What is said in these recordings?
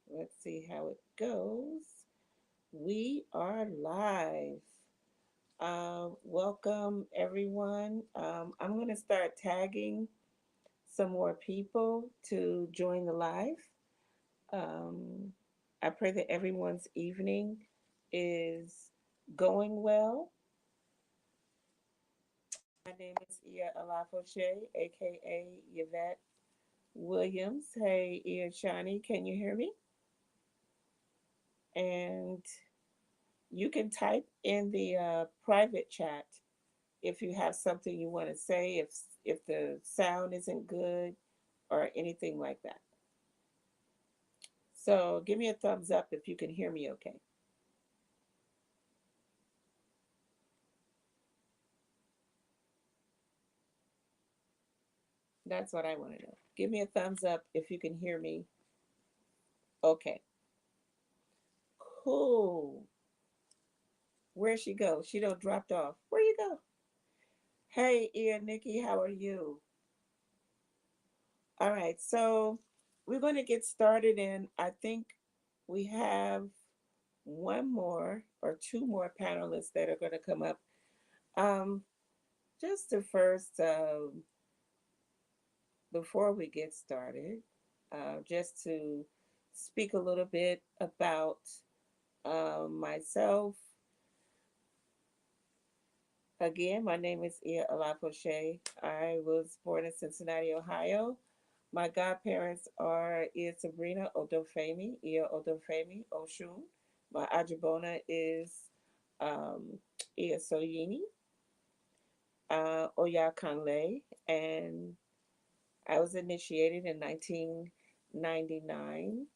Let's see how it goes. We are live. Welcome, everyone. I'm going to start tagging some more people to join the live. Um, I pray that everyone's evening is going well. My name is Ia Alafoshe, aka Yvette Williams. Hey, Ia Shani, can you hear me? And you can type in the private chat if you have something you want to say, if the sound isn't good or anything like that. So give me a thumbs up if you can hear me okay. That's what I want to know. Give me a thumbs up if you can hear me okay. Cool. Where'd she go? She don't dropped off. Where you go? Hey, Ian, Nikki, how are you? All right, so we're going to get started, and I think we have one more or two more panelists that are going to come up. Um, just to first, before we get started, just to speak a little bit about myself. Again, my name is Ia Alaposhe. I was born in Cincinnati, Ohio. My godparents are Ia Sabrina Odofemi, Ia Odofemi Oshun. My Ajabona is um, Ia Soyini, Oya Kanle, and I was initiated in 1999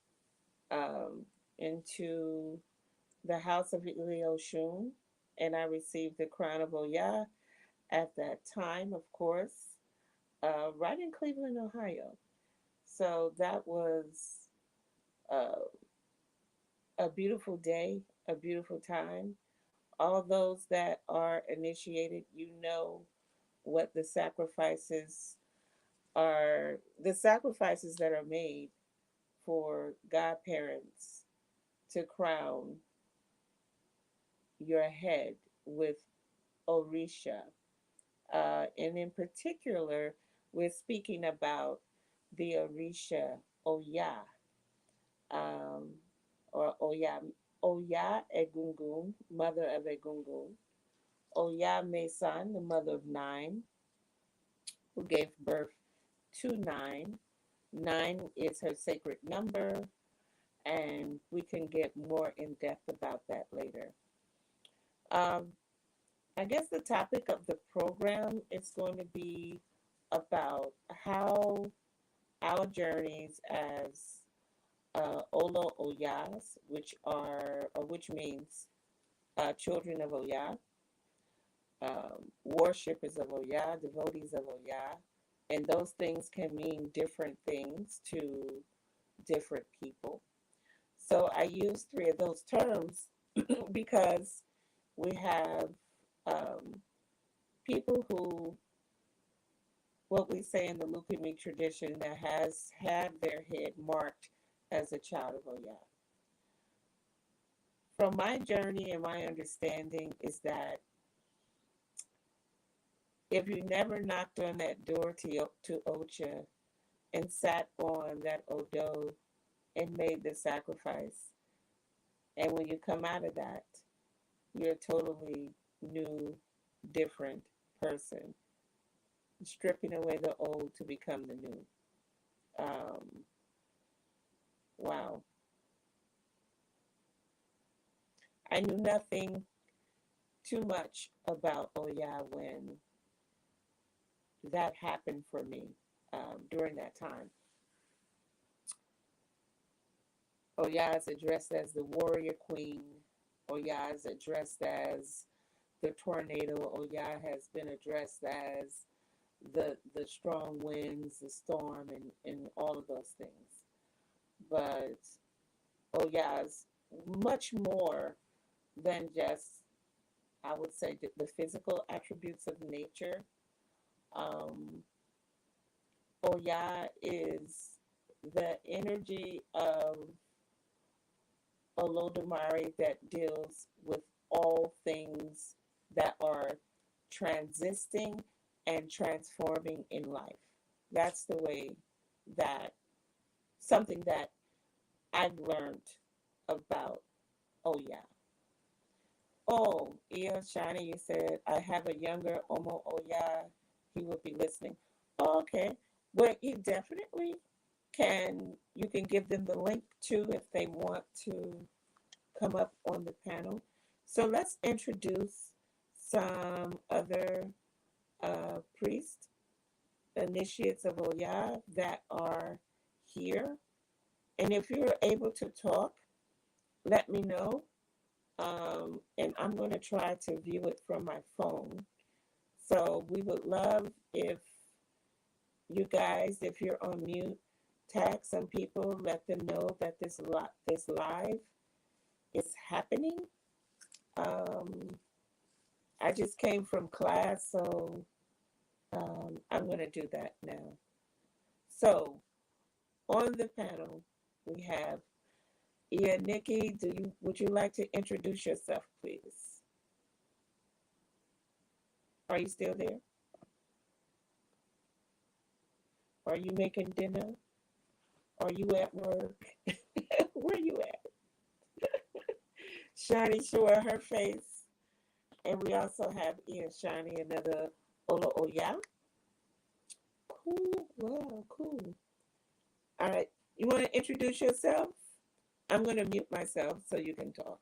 into the House of Ili Oshun, and I received the crown of Oya at that time, of course, right in Cleveland, Ohio. So that was uh, a beautiful day, a beautiful time. All those that are initiated, you know what the sacrifices that are made for godparents to crown your head with Orisha. And in particular, we're speaking about the Orisha Oya, um, or Oya Egungun, mother of Egungun. Oya Mesan, the mother of nine, who gave birth to nine. Nine is her sacred number, and we can get more in depth about that later. Um, I guess the topic of the program is going to be about how our journeys as Olo Oyas, which means children of Oya, worshippers of Oya, devotees of Oya, and those things can mean different things to different people. So I use three of those terms because we have um, people who, what we say in the Lukumi tradition, that has had their head marked as a child of Oya. From my journey and my understanding is that if you never knocked on that door to Ocha and sat on that Odo and made the sacrifice, and when you come out of that, you're a totally new, different person, stripping away the old to become the new. Um, wow. I knew nothing too much about Oya when that happened for me during that time. Oya is addressed as the warrior queen. Oya is addressed as the tornado. Oya has been addressed as the strong winds, the storm, and all of those things. But Oya is much more than just, I would say, the physical attributes of nature. Um, Oya is the energy of Olodumare that deals with all things that are transisting and transforming in life. That's the way that something that I've learned about Oya. Oh, yeah, Shani, you said I have a younger Omo Oya. He will be listening. Oh, okay. Well, you definitely can. You can give them the link too if they want to come up on the panel. So let's introduce some other priests, initiates of Oya that are here. And if you're able to talk, let me know. And I'm going to try to view it from my phone. So we would love if you guys, if you're on mute, tag some people, let them know that this live is happening. Um, I just came from class, so I'm going to do that now. So on the panel, we have Nikki. Would you like to introduce yourself, please? Are you still there? Are you making dinner? Are you at work? Where you at? Shiny showing her face. And we also have Ian Shiny, another Ola Oya. Cool. Wow, cool. All right. You want to introduce yourself? I'm going to mute myself so you can talk.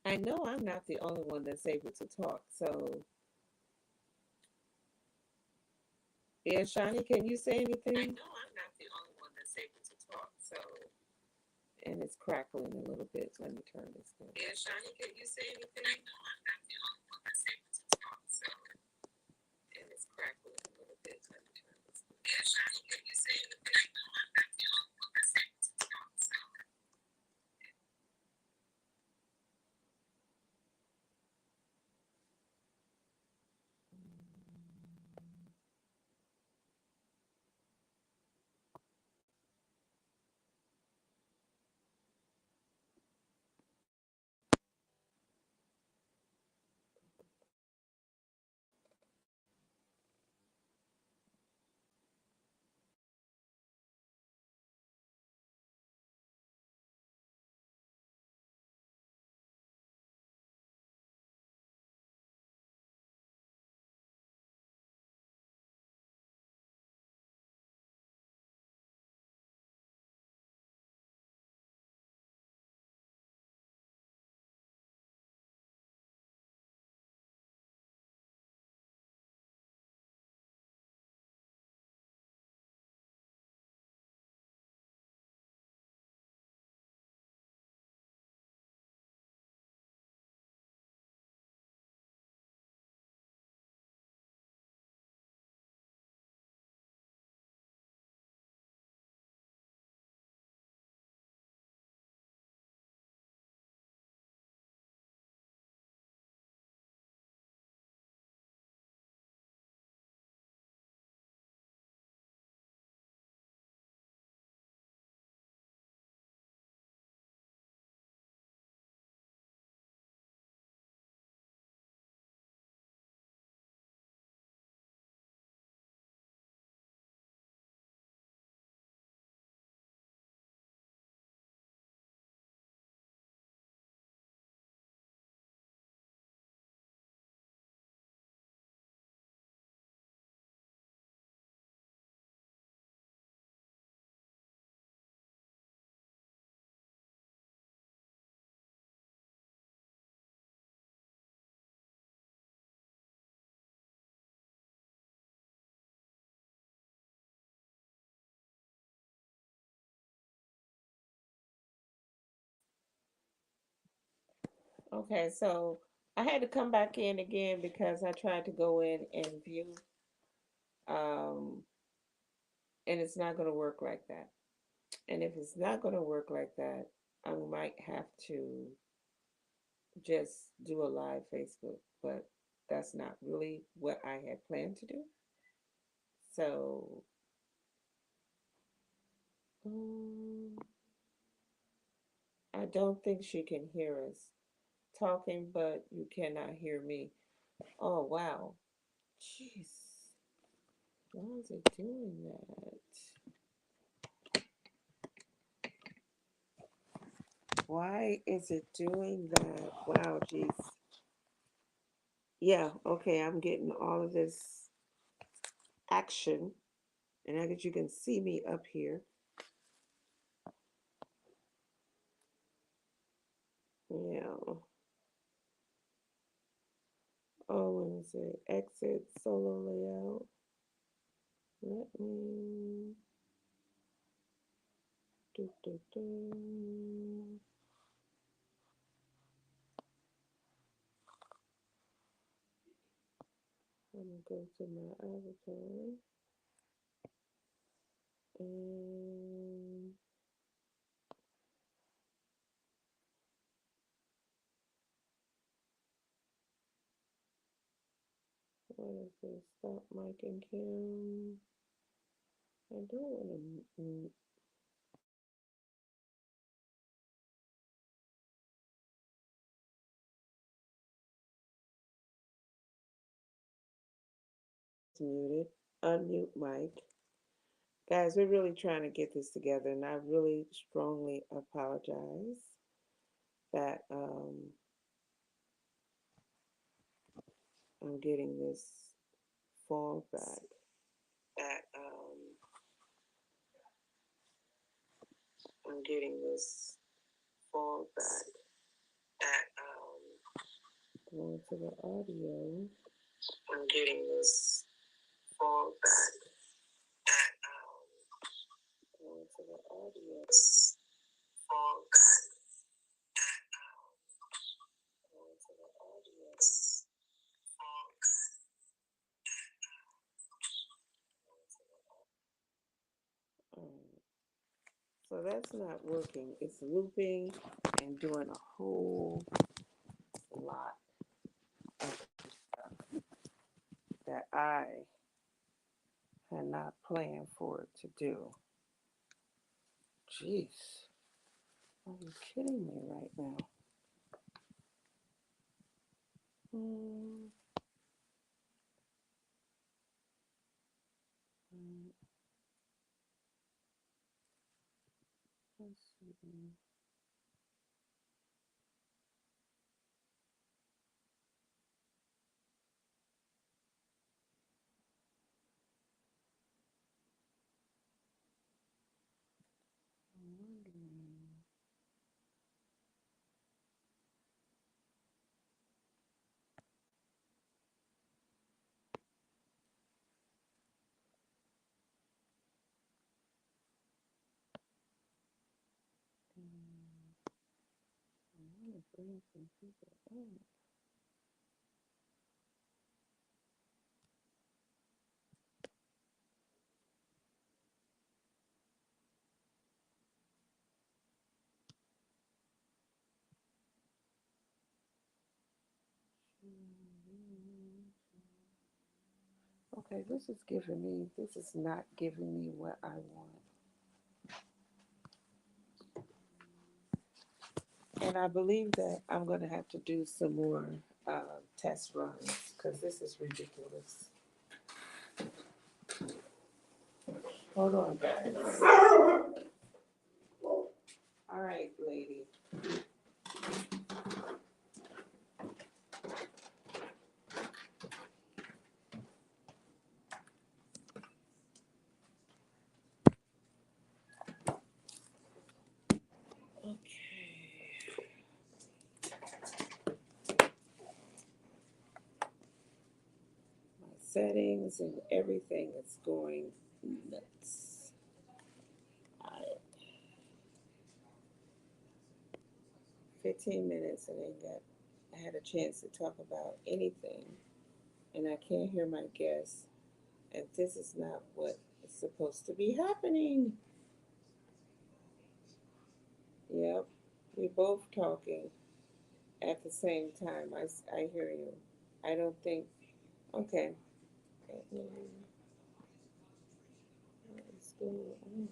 I know I'm not the only one that's able to talk. So, yeah, Shiny, can you say anything? I know I'm not the only one that's able to talk. So, and it's crackling a little bit. Let me turn this down. Yeah, Shiny, can you say anything? I know I'm not the only one that's able to talk. So, and it's crackling a little bit. Let me turn this down. Yeah, Shiny, can you say anything? I know I'm not the only one that's able to talk. So, Okay, so I had to come back in again because I tried to go in and view, um, and it's not going to work like that. And if it's not going to work like that, I might have to just do a live Facebook, but that's not really what I had planned to do. So, um, I don't think she can hear us talking, but you cannot hear me. Oh, wow. Jeez. Why is it doing that? Why is it doing that? Wow, jeez. Yeah, okay, I'm getting all of this action. And I guess you can see me up here. Yeah. Oh, let me see. Exit solo layout. Let me do. I'm gonna go to my avatar and what is this? Stop mic and cam. I don't want to muted. Unmute mic. Guys, we're really trying to get this together, and I really strongly apologize that I'm getting this fallback. That I'm getting this fallback. That going to the audio. I'm getting this fallback. That going to the audio. Fallback. Going to the audio. Alright, so that's not working. It's looping and doing a whole lot of that I had not planned for it to do. Jeez, are you kidding me right now? Mm, let's see. I'm wondering. I want to bring some people in. Okay, this is not giving me what I want. And I believe that I'm going to have to do some more test runs because this is ridiculous. Hold on, guys. All right, lady. Okay. My settings and everything is going nuts. All right. 15 minutes and ain't got had a chance to talk about anything, and I can't hear my guests, and this is not what is supposed to be happening. Yep, we both talking at the same time. I hear you. I don't think. Okay. What is going on?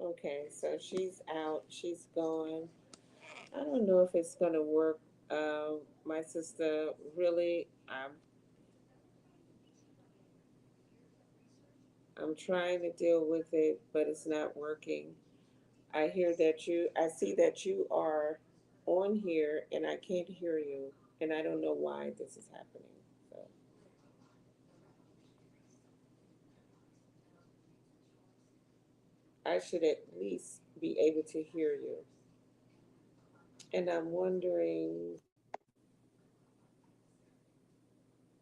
Okay, so she's out. She's gone. I don't know if it's gonna work. My sister, really, I'm trying to deal with it, but it's not working. I hear that I see that you are on here, and I can't hear you, and I don't know why this is happening. So I should at least be able to hear you. And I'm wondering,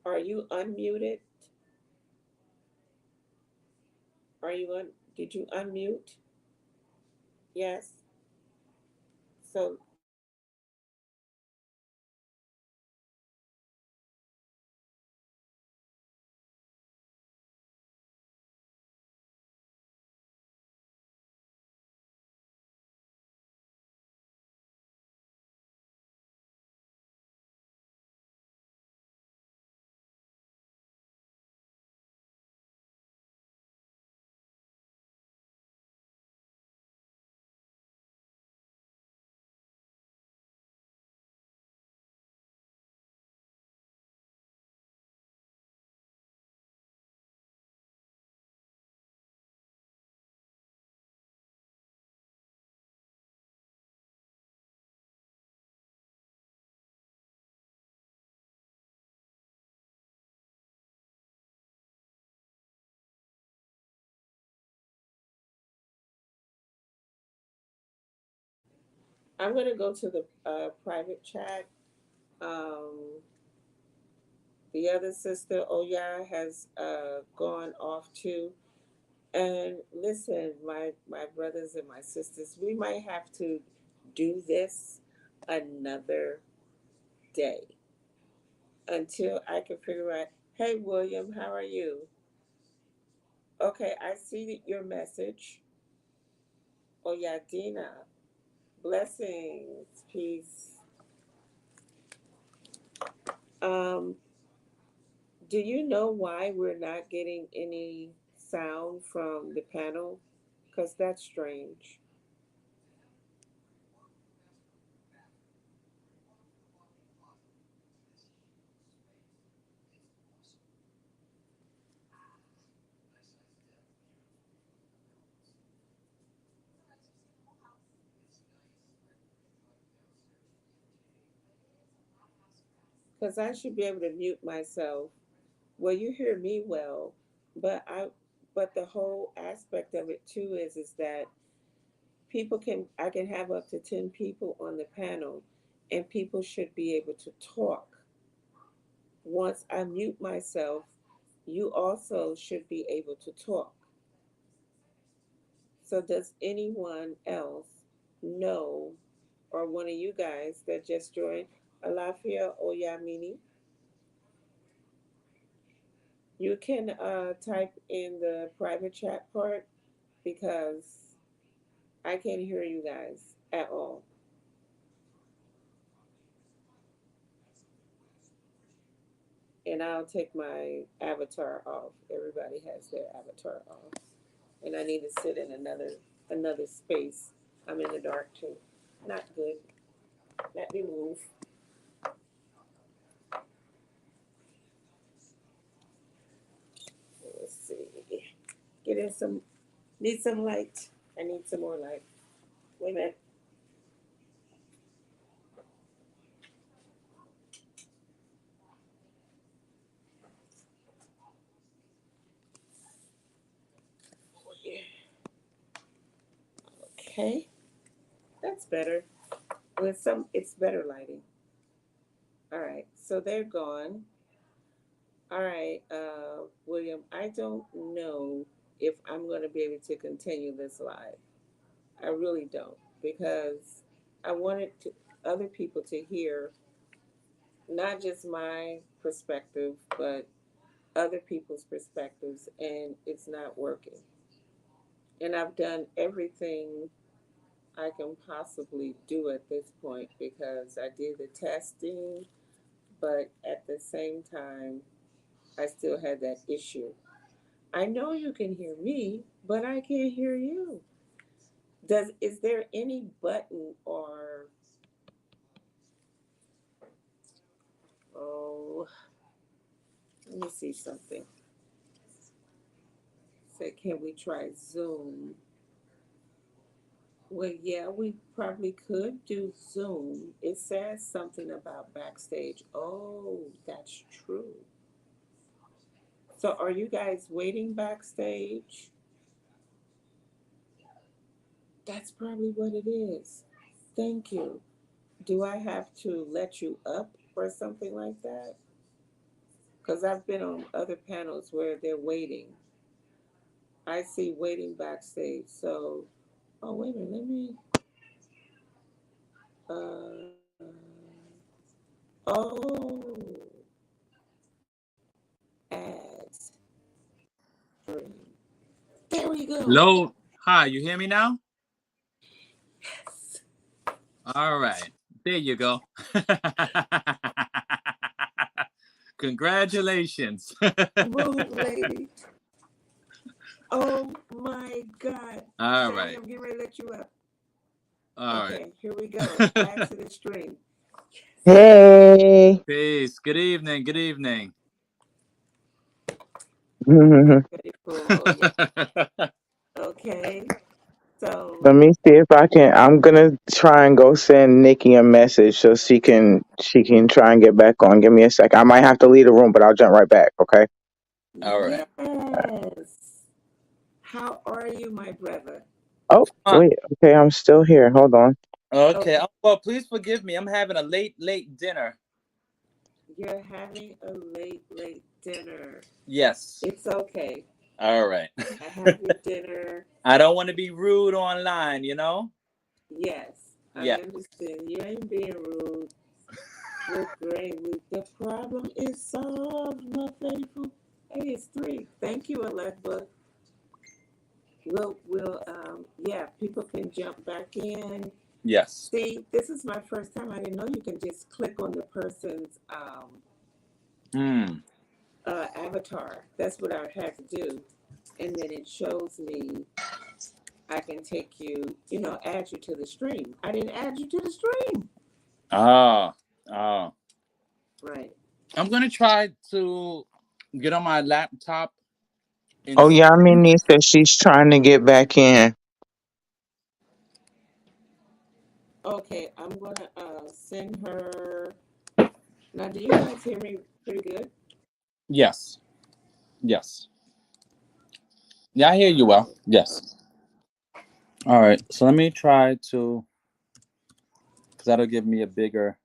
are you unmuted? Are you did you unmute? Yes. So I'm going to go to the private chat. Um, the other sister, Oya, has gone off too. And listen, my brothers and my sisters, we might have to do this another day until I can figure out. Hey, William, how are you? Okay, I see your message. Oya Dina, blessings, peace. Um, do you know why we're not getting any sound from the panel? Because that's strange. Because I should be able to mute myself. Well, you hear me well, but but the whole aspect of it too is that I can have up to 10 people on the panel, and people should be able to talk. Once I mute myself, you also should be able to talk. So does anyone else know, or one of you guys that just joined, Alafia Oyamini, you can type in the private chat part because I can't hear you guys at all. And I'll take my avatar off. Everybody has their avatar off. And I need to sit in another space. I'm in the dark too. Not good. Let me move. Let's see. Get in some. Need some light. I need some more light. Wait a minute. Okay, that's better. With some, it's better lighting. All right, so they're gone. All right, William, I don't know if I'm going to be able to continue this live. I really don't because I wanted other people to hear not just my perspective, but other people's perspectives, and it's not working. And I've done everything I can possibly do at this point because I did the testing, but at the same time, I still had that issue. I know you can hear me, but I can't hear you. Is there any button or oh, let me see something. Say, can we try Zoom? Well, yeah, we probably could do Zoom. It says something about backstage. Oh, that's true. So are you guys waiting backstage? That's probably what it is. Thank you. Do I have to let you up or something like that? Because I've been on other panels where they're waiting. I see waiting backstage. So, oh, wait a minute. Let me, oh, ads, stream. There we go. Hello. Hi, you hear me now? Yes. All right. There you go. Congratulations. Rude lady. Oh my God. All Johnny, right. I'm getting ready to let you up. All right. Okay, here we go. Add to the stream. Hey. Peace. Good evening. Good evening. Let Very cool. Oh yeah. Okay. So me see if I can. I'm gonna try and go send Nikki a message so she can try and get back on. Give me a sec. I might have to leave the room, but I'll jump right back. Okay. All right. yes. How are you, my brother? Oh Uh, wait. Okay, I'm still here. Hold on. okay. Okay. Well, please forgive me. I'm having a late dinner. You're having a late dinner. Yes. It's okay. All right. Have your dinner. I don't want to be rude online, you know? Yes, I Yeah. understand. You ain't being rude. We're great. The problem is solved, my faithful. Hey, it's three. Thank you, Alexa. Yeah, people can jump back in. Yes. See, this is my first time. I didn't know you can just click on the person's Hmm. avatar. That's what I had to do. And then it shows me I can take you, add you to the stream. I didn't add you to the stream. Ah. Ah. Right. I'm gonna try to get on my laptop Oh instead. yeah, I mean, niece said she's trying to get back in. Okay, I'm gonna send her. Now, do you guys hear me pretty good? Yes. Yes. Yeah, I hear All you well. right. Yes. All right. So let me try to, because that'll give me a bigger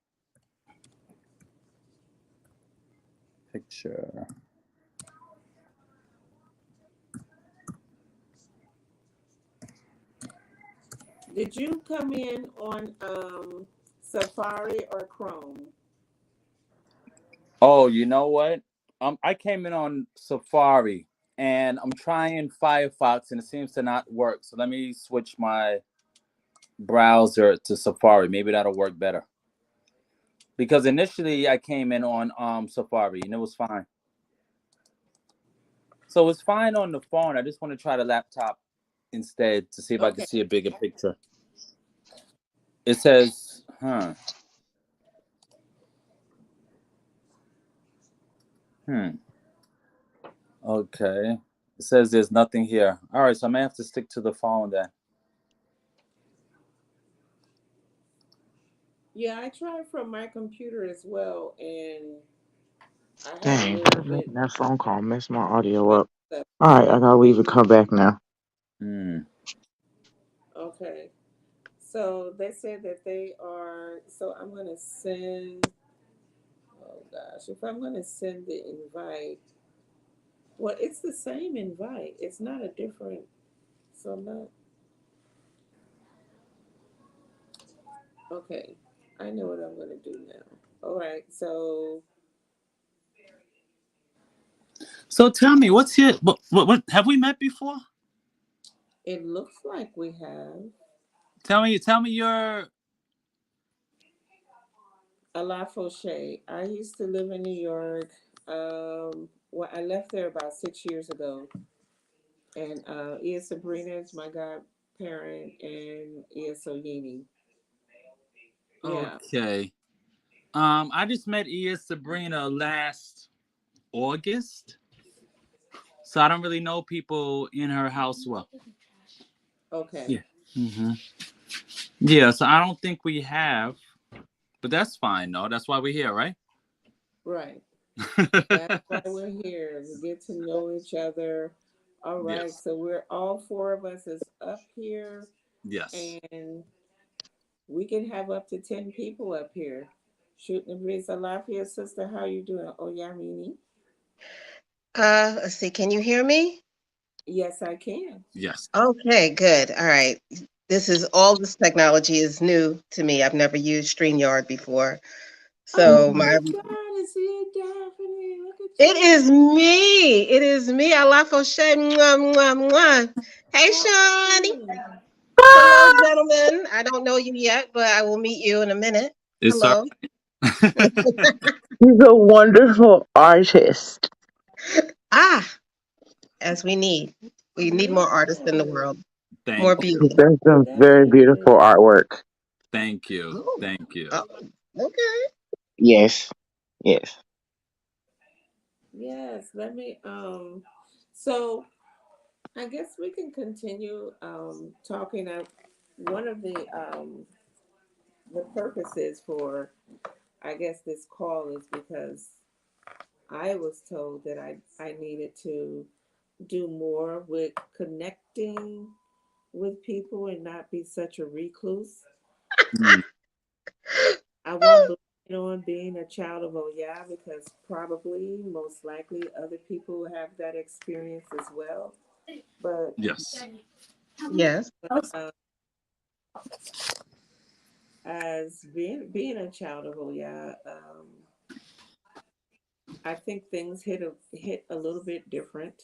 picture. Did you come in on Safari or Chrome? Oh, you know what? I came in on Safari and I'm trying Firefox and it seems to not work. So let me switch my browser to Safari. Maybe that'll work better. Because initially I came in on Safari and it was fine. So it's fine on the phone. I just want to try the laptop instead to see if I can Okay. see a bigger picture. It says, huh. Hmm. Okay. It says there's nothing here. All right, so I may have to stick to the phone then. Yeah, I tried from my computer as well, and I had a Dang, little bit making that phone call messed my audio messed up. up. All right, I Let gotta me. leave and come back now. Hmm. Okay. So they said that they are. So I'm gonna send. Oh gosh, if I'm gonna send the invite, well, it's the same invite. It's not a different. So I'm not. Okay. I know what I'm gonna do now. All right. So So tell me, what's your what have we met before? it looks like we have Tell me your. La Fauché. I used to live in New York. Well, I left there about 6 years ago, and Ia Sabrina is my godparent, and Ia Soyini. Yeah. Okay. I just met Ia Sabrina last August, so I don't really know people in her house well. Okay. Yeah. Hmm. Yeah, so I don't think we have, but that's fine. No, that's why we're here, right? Right. That's why we're here. We get to know each other. All right. Yes. So we're all four of us is up here, Yes. and we can have up to 10 people up here. Shooting the breeze. Alafia, sister, how you doing? Oh, Yamini. Let's see. Can you hear me? Yes, I can. Yes. Okay, good. All right. This technology is new to me. I've never used StreamYard before. Oh So Mm. my my God, is it Daphne? Look at it you. is me. It is me. Allah Foshe. Mwah, mwah, mwah. Hey How are Sean. you? Hello, gentlemen. I don't know you yet, but I will meet you in a minute. It's all Hello. right. He's a wonderful artist. Ah, as we need. We need more artists in the Yes, world. More Thank you. He beauty. does some very beautiful definitely. artwork. Thank you. Oh, Thank you. oh, okay. Yes, yes. Yes, let me so I guess we can continue talking of one of the purposes for I guess this call is because I was told that I needed to do more with connecting with people and not be such a recluse. Mm. I won't blame it on being a child of Oya because probably, most likely, other people have that experience as well. But Yes. Yes. uh, as being a child of Oya, I think things hit a little bit different.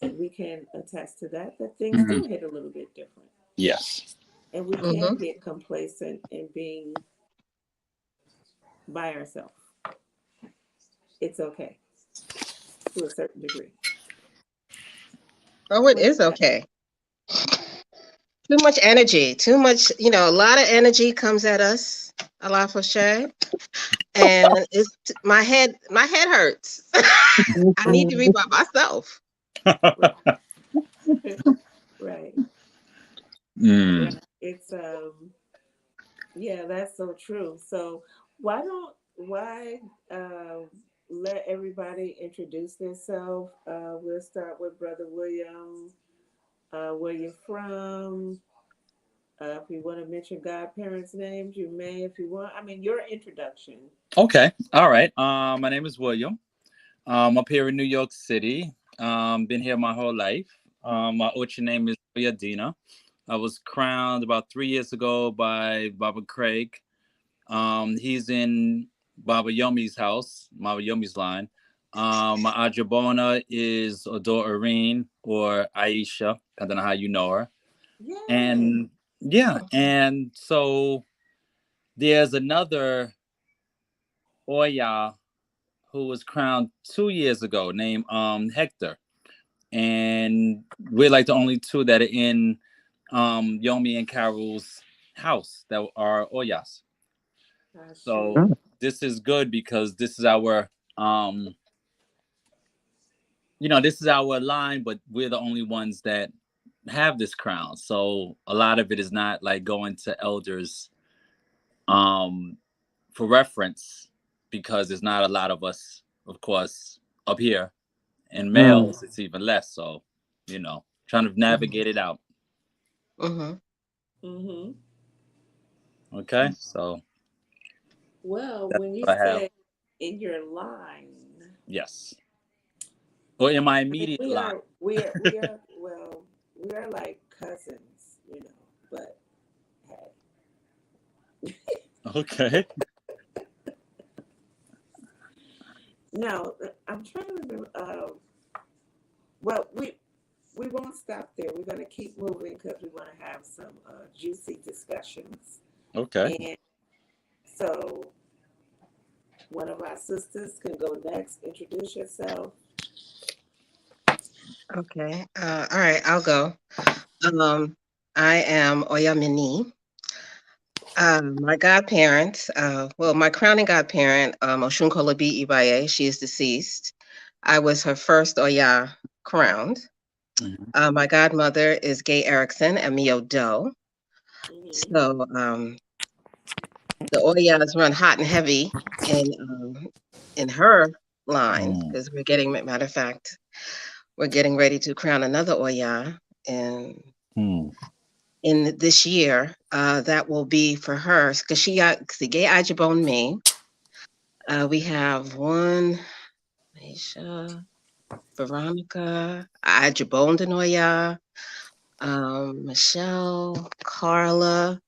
We can attest to that. That things Hmm. do hit a little bit different, Yes. and we Mm-hmm. can get complacent in being by ourselves. It's okay to a certain degree. Oh, it What is okay. Too much energy. Too much, a lot of energy comes at us. Allah for sure. And my head hurts. I need to be by myself. right, right, right. Mm. It's yeah, that's so true. So why let everybody introduce themselves? We'll start with Brother William. Where you're from. If you want to mention godparents' names, you may. If you want, I mean, your introduction. Okay. All right. My name is William. Up here in New York City. Been here my whole life. My Ocha name is Yadina. I was crowned about 3 years ago by Baba Craig. He's in Baba Yomi's house, Baba Yomi's line. My Ajabona is Ador Irene or Aisha. I don't know how you know her. Yeah. And yeah, and so there's another Oya who was crowned 2 years ago named Hector. And we're like the only two that are in Yomi and Carol's house that are Oyas. So Ashe. this is good because this is our this is our line, but we're the only ones that have this crown. So a lot of it is not like going to elders um for reference, because there's not a lot of us, of course, up here. And Mm. males, it's even less. So, trying to navigate it out. Mm-hmm. Mm-hmm. Okay. So Well, that's when you what I have. say in your line, Yes. Or in my I mean, immediate line. well, we are like cousins, you know. But hey, Okay. no, I'm trying to remember. Well, we won't stop there. We're going to keep moving because we want to have some juicy discussions. Okay. And so, one of our sisters can go next. Introduce yourself. Okay. All right, I'll go. Um, I am Oyamini. My godparents, well, my crowning godparent, Oshunkola Ibaye, she is deceased. I was her first Oya crowned. Mhm. My godmother is Gay Erickson and Mio Doe. Mm-hmm. So the Oyas run hot and heavy in her line Mm. because matter of fact, we're getting ready to crown another Oya in Mm. this year. That will be for her because she got Sige Ajibone me. We have one, Aisha, Veronica, Ajibone Denoya, Michelle, Carla.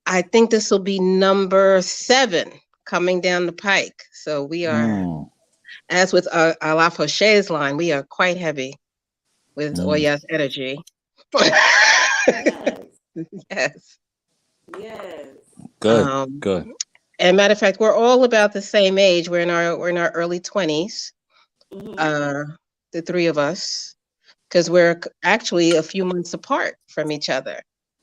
I think this will be number 7 coming down the pike. So we are, Mm. as with Alaf Hoshe's line, we are quite heavy with Mm. Oya's energy. Yes, Yes. yes. Good. Um, Good. and matter of fact, we're all about the same age. We're in our early 20s. Mm-hmm. Uh, the three of us, because we're actually a few months apart from each other.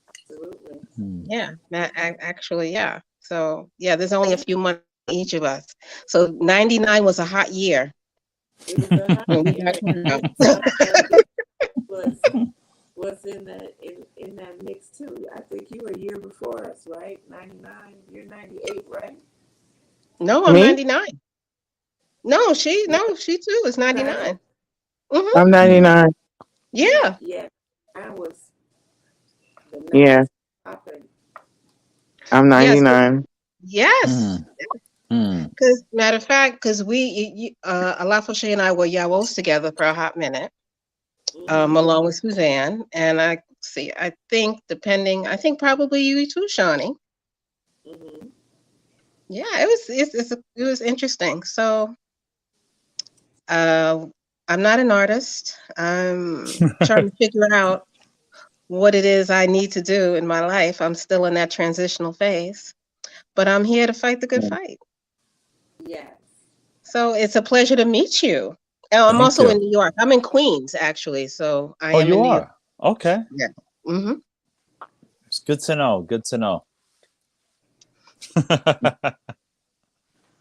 Absolutely. Mm. Yeah, actually, yeah. So yeah, there's only a few months between each of us. So '99 was a hot year It was a hot when we got year. I crowned. think Johnny was in that mix too. I think you were a year before us, right? 99. You're 98, right? No, I'm Me? 99. No, No, she too is Johnny. 99. Mm-hmm. I'm Mm. 99. Yeah. Yeah, I was the Yeah, nines popping. I'm Yes. 99. Yes. Mm. Mm. Because matter of fact, because Alafoshe and I were Yawos together for a hot minute, Mm-hmm. along with Suzanne, and I think I think probably you too, Shawnee. Mm-hmm. Yeah, it was interesting. So, uh, I'm not an artist. I'm trying to figure out what it is I need to do in my life. I'm still in that transitional phase, but I'm here to fight the good fight. Yes. So it's a pleasure to meet you. Oh, I'm Thank also in you. New York. I'm in Queens, actually. So I Oh, am you in New York. are. Okay. Yeah. Hmm. It's good to know. Good to know.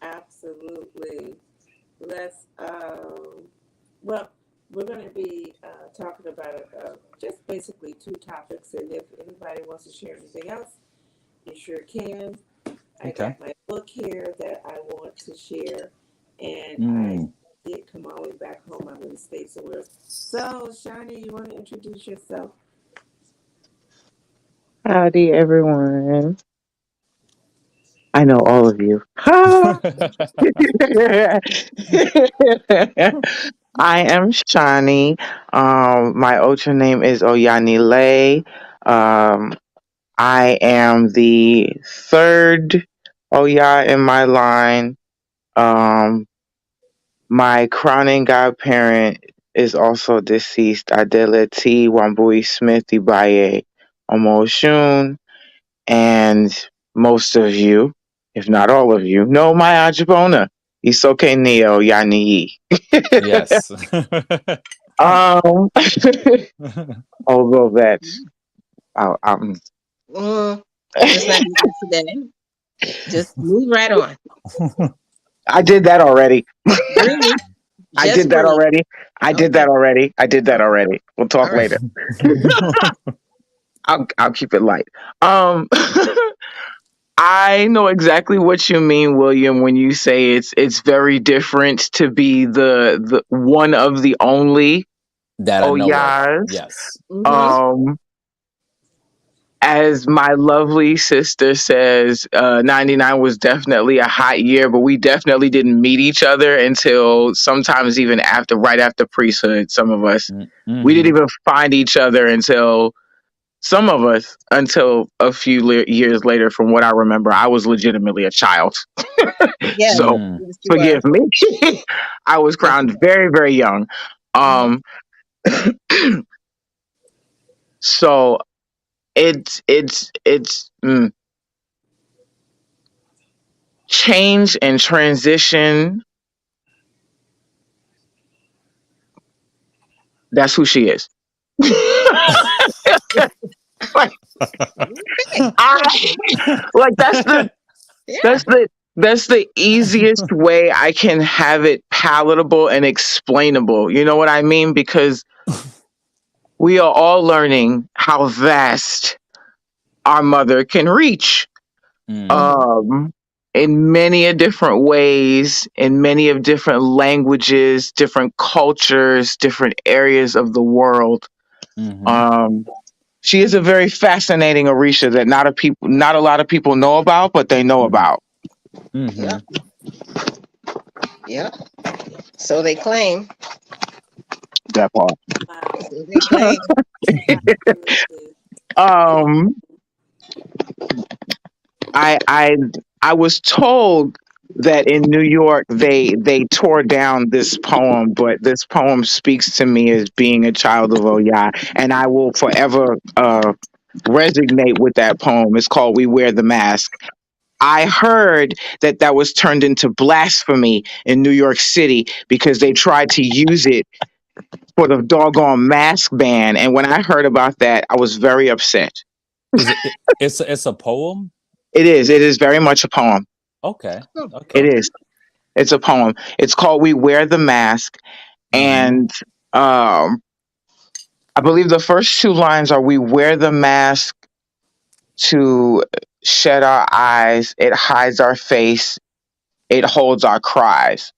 Absolutely. Let's well, we're going to be talking about just basically two topics, and if anybody wants to share anything else, you sure can. I Okay. got my book here that I want to share, and I Mm. did come all the way back home. I'm in the States somewhere. So, Shani, you want to introduce yourself? Howdy, everyone. I know all of you. Ha! I am Shani. My ultra name is Oyani Lay. I am the third Oya in my line. Um, my crowning godparent is also deceased. Adele T. Wambui Smith Ibaye Omoshun. And most of you, if not all of you, know my Ajabona. Isoke Neo Yani. Yes. um, although that's, I, I'm, Mm, let's not do that today. Just move right on. I did that already. Breathe. I Just did that breathe. already. I did Okay. that already. I did that Okay. already. We'll All talk right. later. I'll keep it light. Um, I know exactly what you mean, William, when you say it's very different to be the one of the only. That I Oh know of. yes. Yes. Mm-hmm. Um, as my lovely sister says, 99 was definitely a hot year, but we definitely didn't meet each other until sometimes even after, right after priesthood. Some of us, we didn't Mm-hmm. even find each other until some of us until a few years later. From what I remember, I was legitimately a child, Yes. so Mm. Yes, you were. forgive me. I was Yes, you crowned were. very, very young. Mm-hmm. Um, so it's change and transition. That's who she is. like Okay. I like Yeah. that's the that's the easiest way I can have it palatable and explainable. You know what I mean? Because we are all learning how vast our mother can reach. Mm. Mm-hmm. In many a different ways, in many of different languages, different cultures, different areas of the world. Mm-hmm. Um, she is a very fascinating Orisha that not a lot of people know about, but they know Mm-hmm. about Mm-hmm. Yep. Yep. So they claim. that part. Wow. So they claim. Absolutely. And um, I I was told that in New York they tore down this poem, but this poem speaks to me as being a child of Oya, and I will forever resonate with that poem. It's called "We Wear the Mask." I heard that that was turned into blasphemy in New York City because they tried to use it for the doggone mask ban, and when I heard about that, I was very upset. It's a poem? It is very much a poem. Okay. Oh, It Okay. is. It's a poem. It's called "We Wear the Mask," Mm-hmm. and um, I believe the first two lines are, "We wear the mask to shed our eyes. It hides our face. It holds our cries."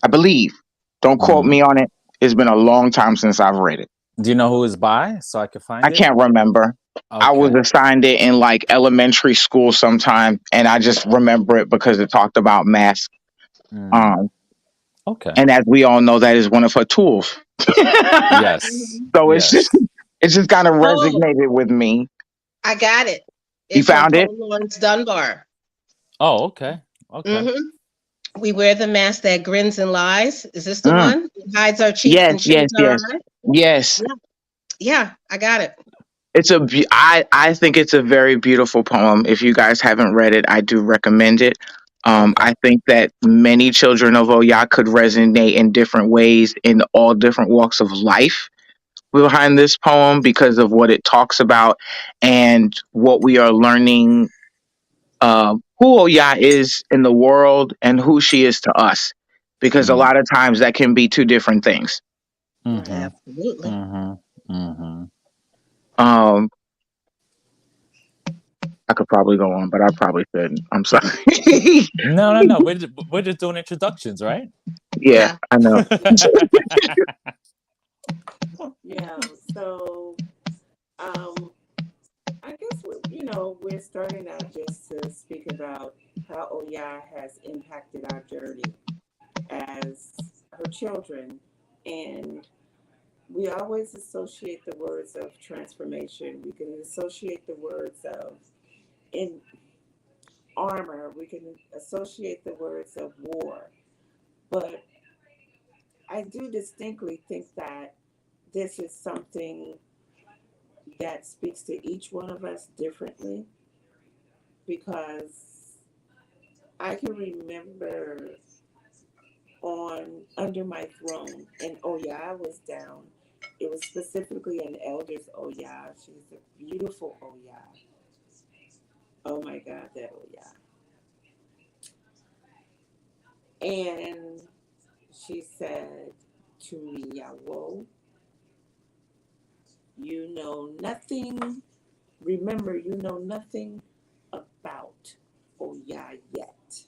I believe. Don't quote Mm. me on it. It's been a long time since I've read it. Do you know who is by so I can I find it? can't remember. I was Okay. assigned it in like elementary school sometime, and I just remember it because it talked about masks. Mm. Um, Okay. and as we all know, that is one of her tools. Yes. mhm. So Yes. it's just kind of Oh, resonated with me. I got it. You It's from found it? Paul Laurence Dunbar. Oh, okay. Okay. Mm-hmm. We wear the mask that grins and lies. Is this the Mm. one? It hides our cheeks Yes, and yes, shades our yes, eyes. yes. Yeah. Yeah, I got it. I think it's a very beautiful poem. If you guys haven't read it, I do recommend it. Okay. I think that many children of Oya could resonate in different ways in all different walks of life behind this poem because of what it talks about and what we are learning, who Oya is in the world and who she is to us. Because a Mm. lot of times that can be two different things. Mm-hmm. right. Absolutely. Mm-hmm. Mm-hmm. Um, I could probably go on, but I probably shouldn't. I'm sorry. No, no, no. We're just doing introductions, right? Yeah, Yeah. I know. Yeah. So, um, I guess we're starting out just to speak about how Oya has impacted our journey as her children, and we always associate the words of transformation. We can associate the words of in armor. We can associate the words of war, but I do distinctly think that this is something that speaks to each one of us differently because I can remember on Under My Throne and Oya was down. It was specifically an elder's Oya. She was a beautiful Oya. Oh my God, that Oya. And she said to me, Yawo, you know nothing. Remember, you know nothing about Oya yet,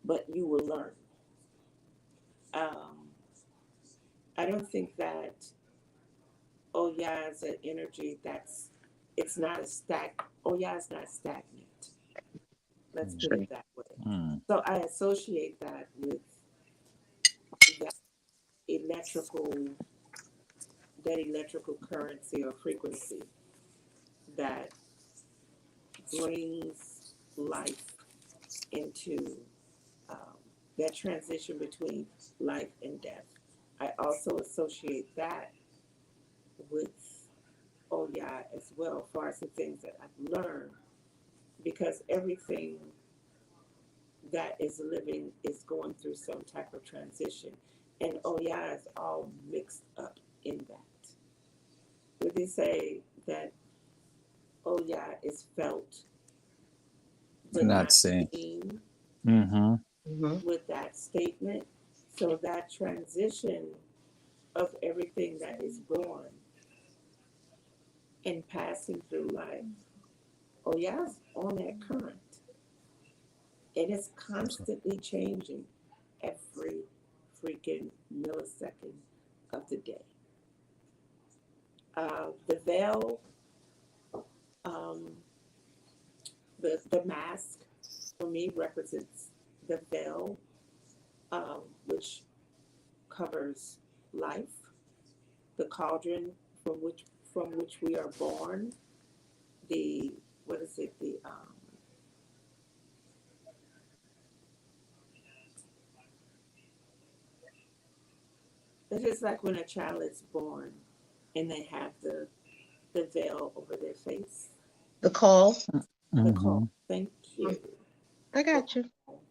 but you will learn. Um, I don't think that Oya is an energy that's, it's not a Oya is not stagnant. Let's put Mm. it that way. Mm. So I associate that with that electrical, that electrical currency or frequency that brings life into um, that transition between life and death. I also associate that with Oya as well, as far as the things that I've learned, because everything that is living is going through some type of transition, and Oya is all mixed up in that. Would they say that Oya is felt but Not not saying. seen Mm-hmm. Mhm. with that statement? So that transition of everything that is born and passing through life, Oya's on that current. And it's constantly changing every freaking millisecond of the day. The veil, um, the mask for me represents the veil, which covers life, the cauldron from which we are born, the what is it, the it's just like when a child is born and they have the veil over their face. The call. The Mm-hmm. call. Thank you. I The got you. call.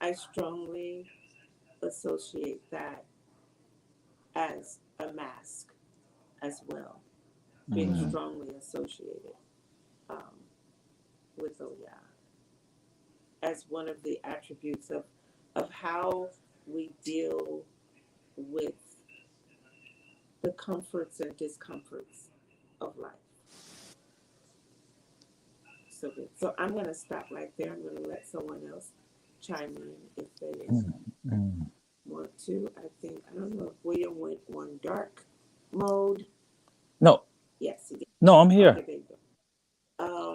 I strongly associate that as a mask as well, being Mm. strongly associated um, with Oya as one of the attributes of how we deal with the comforts and discomforts of life. So good. So I'm going to stop right there. I'm going to let someone else chime in if they Mm. want to. I think, I don't know if William went on dark mode. No, Yes, he did. no, I'm Okay, here. there you go.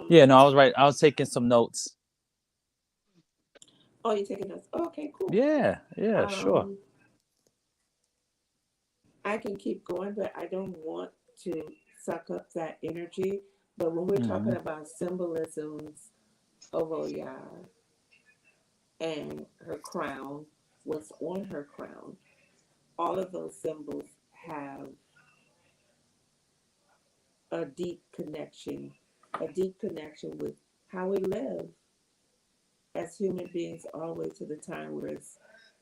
Yeah, no, I was right. I was taking some notes. Oh, you're taking notes. Oh, okay, cool. Yeah, yeah, sure. Um, I can keep going, but I don't want to suck up that energy. But when we're Mm-hmm. talking about symbolisms of Oya and her crown, what's on her crown, all of those symbols have a deep connection with how we live as human beings all the way to the time where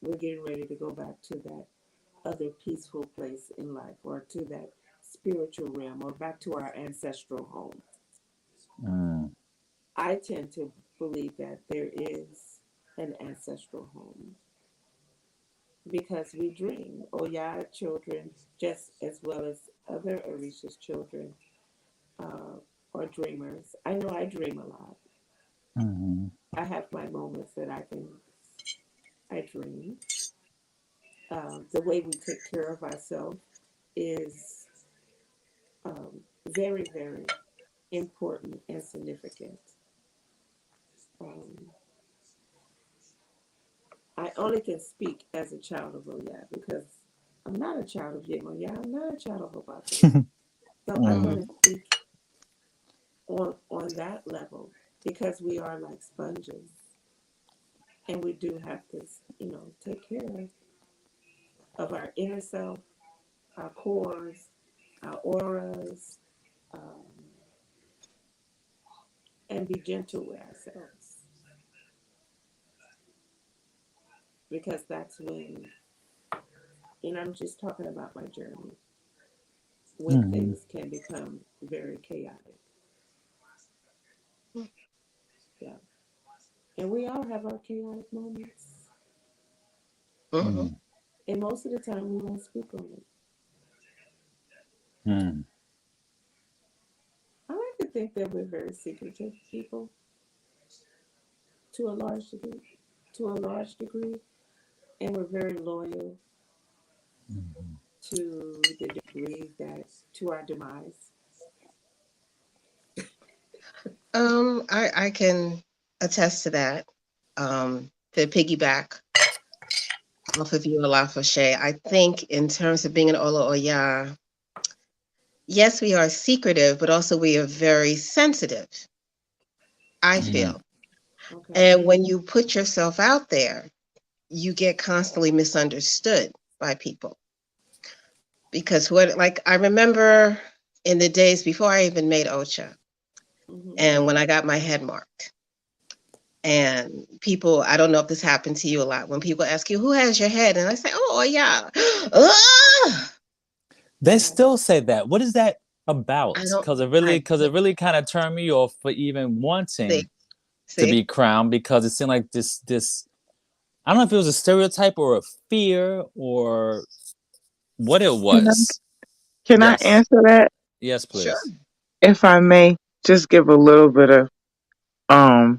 we're getting ready to go back to that other peaceful place in life or to that spiritual realm or back to our ancestral home. Mm. I tend to believe that there is an ancestral home because we dream. Oya children, just as well as other Orisha's children, uh, are dreamers. I know I dream a lot. Mm-hmm. I have my moments that I dream. The way we take care of ourselves is very, very important and significant. Um, I only can speak as a child of Oya because I'm not a child of Yemoya. I'm not a child of Obatu. So I'm Mm. going Mhm. to speak on that level because we are like sponges and we do have to, take care of our inner self, our cores, our auras, um, and be gentle with ourselves because that's when, and I'm just talking about my journey, when Mm-hmm. things can become very chaotic. Yeah. And we all have our chaotic moments. Mm-hmm. Mm, And most of the time, we won't speak on it. mm, I like to think that we're very secretive people to a large degree, to a large degree, and we're very loyal mm, to the degree that to our demise. I can attest to that. To piggyback off of you, Olafoshe, I think in terms of being an Ola Oya, yes, we are secretive, but also we are very sensitive, I mm, feel. Okay. And when you put yourself out there, you get constantly misunderstood by people. Because what, like, I remember in the days before I even made Ocha, Mm-hmm. and when I got my head marked, and people, I don't know if this happened to you a lot, when people ask you, who has your head? And I say, oh, yeah. Ah! They Yes. still say that. What is that I about? don't, I Because it really kind of turned me off for even see, wanting to see. be crowned because it seemed like this. I don't know if it was a stereotype or a fear or what it Can I, was. can I Yes, answer that? yes, Sure. please. If I may, just give a little bit of um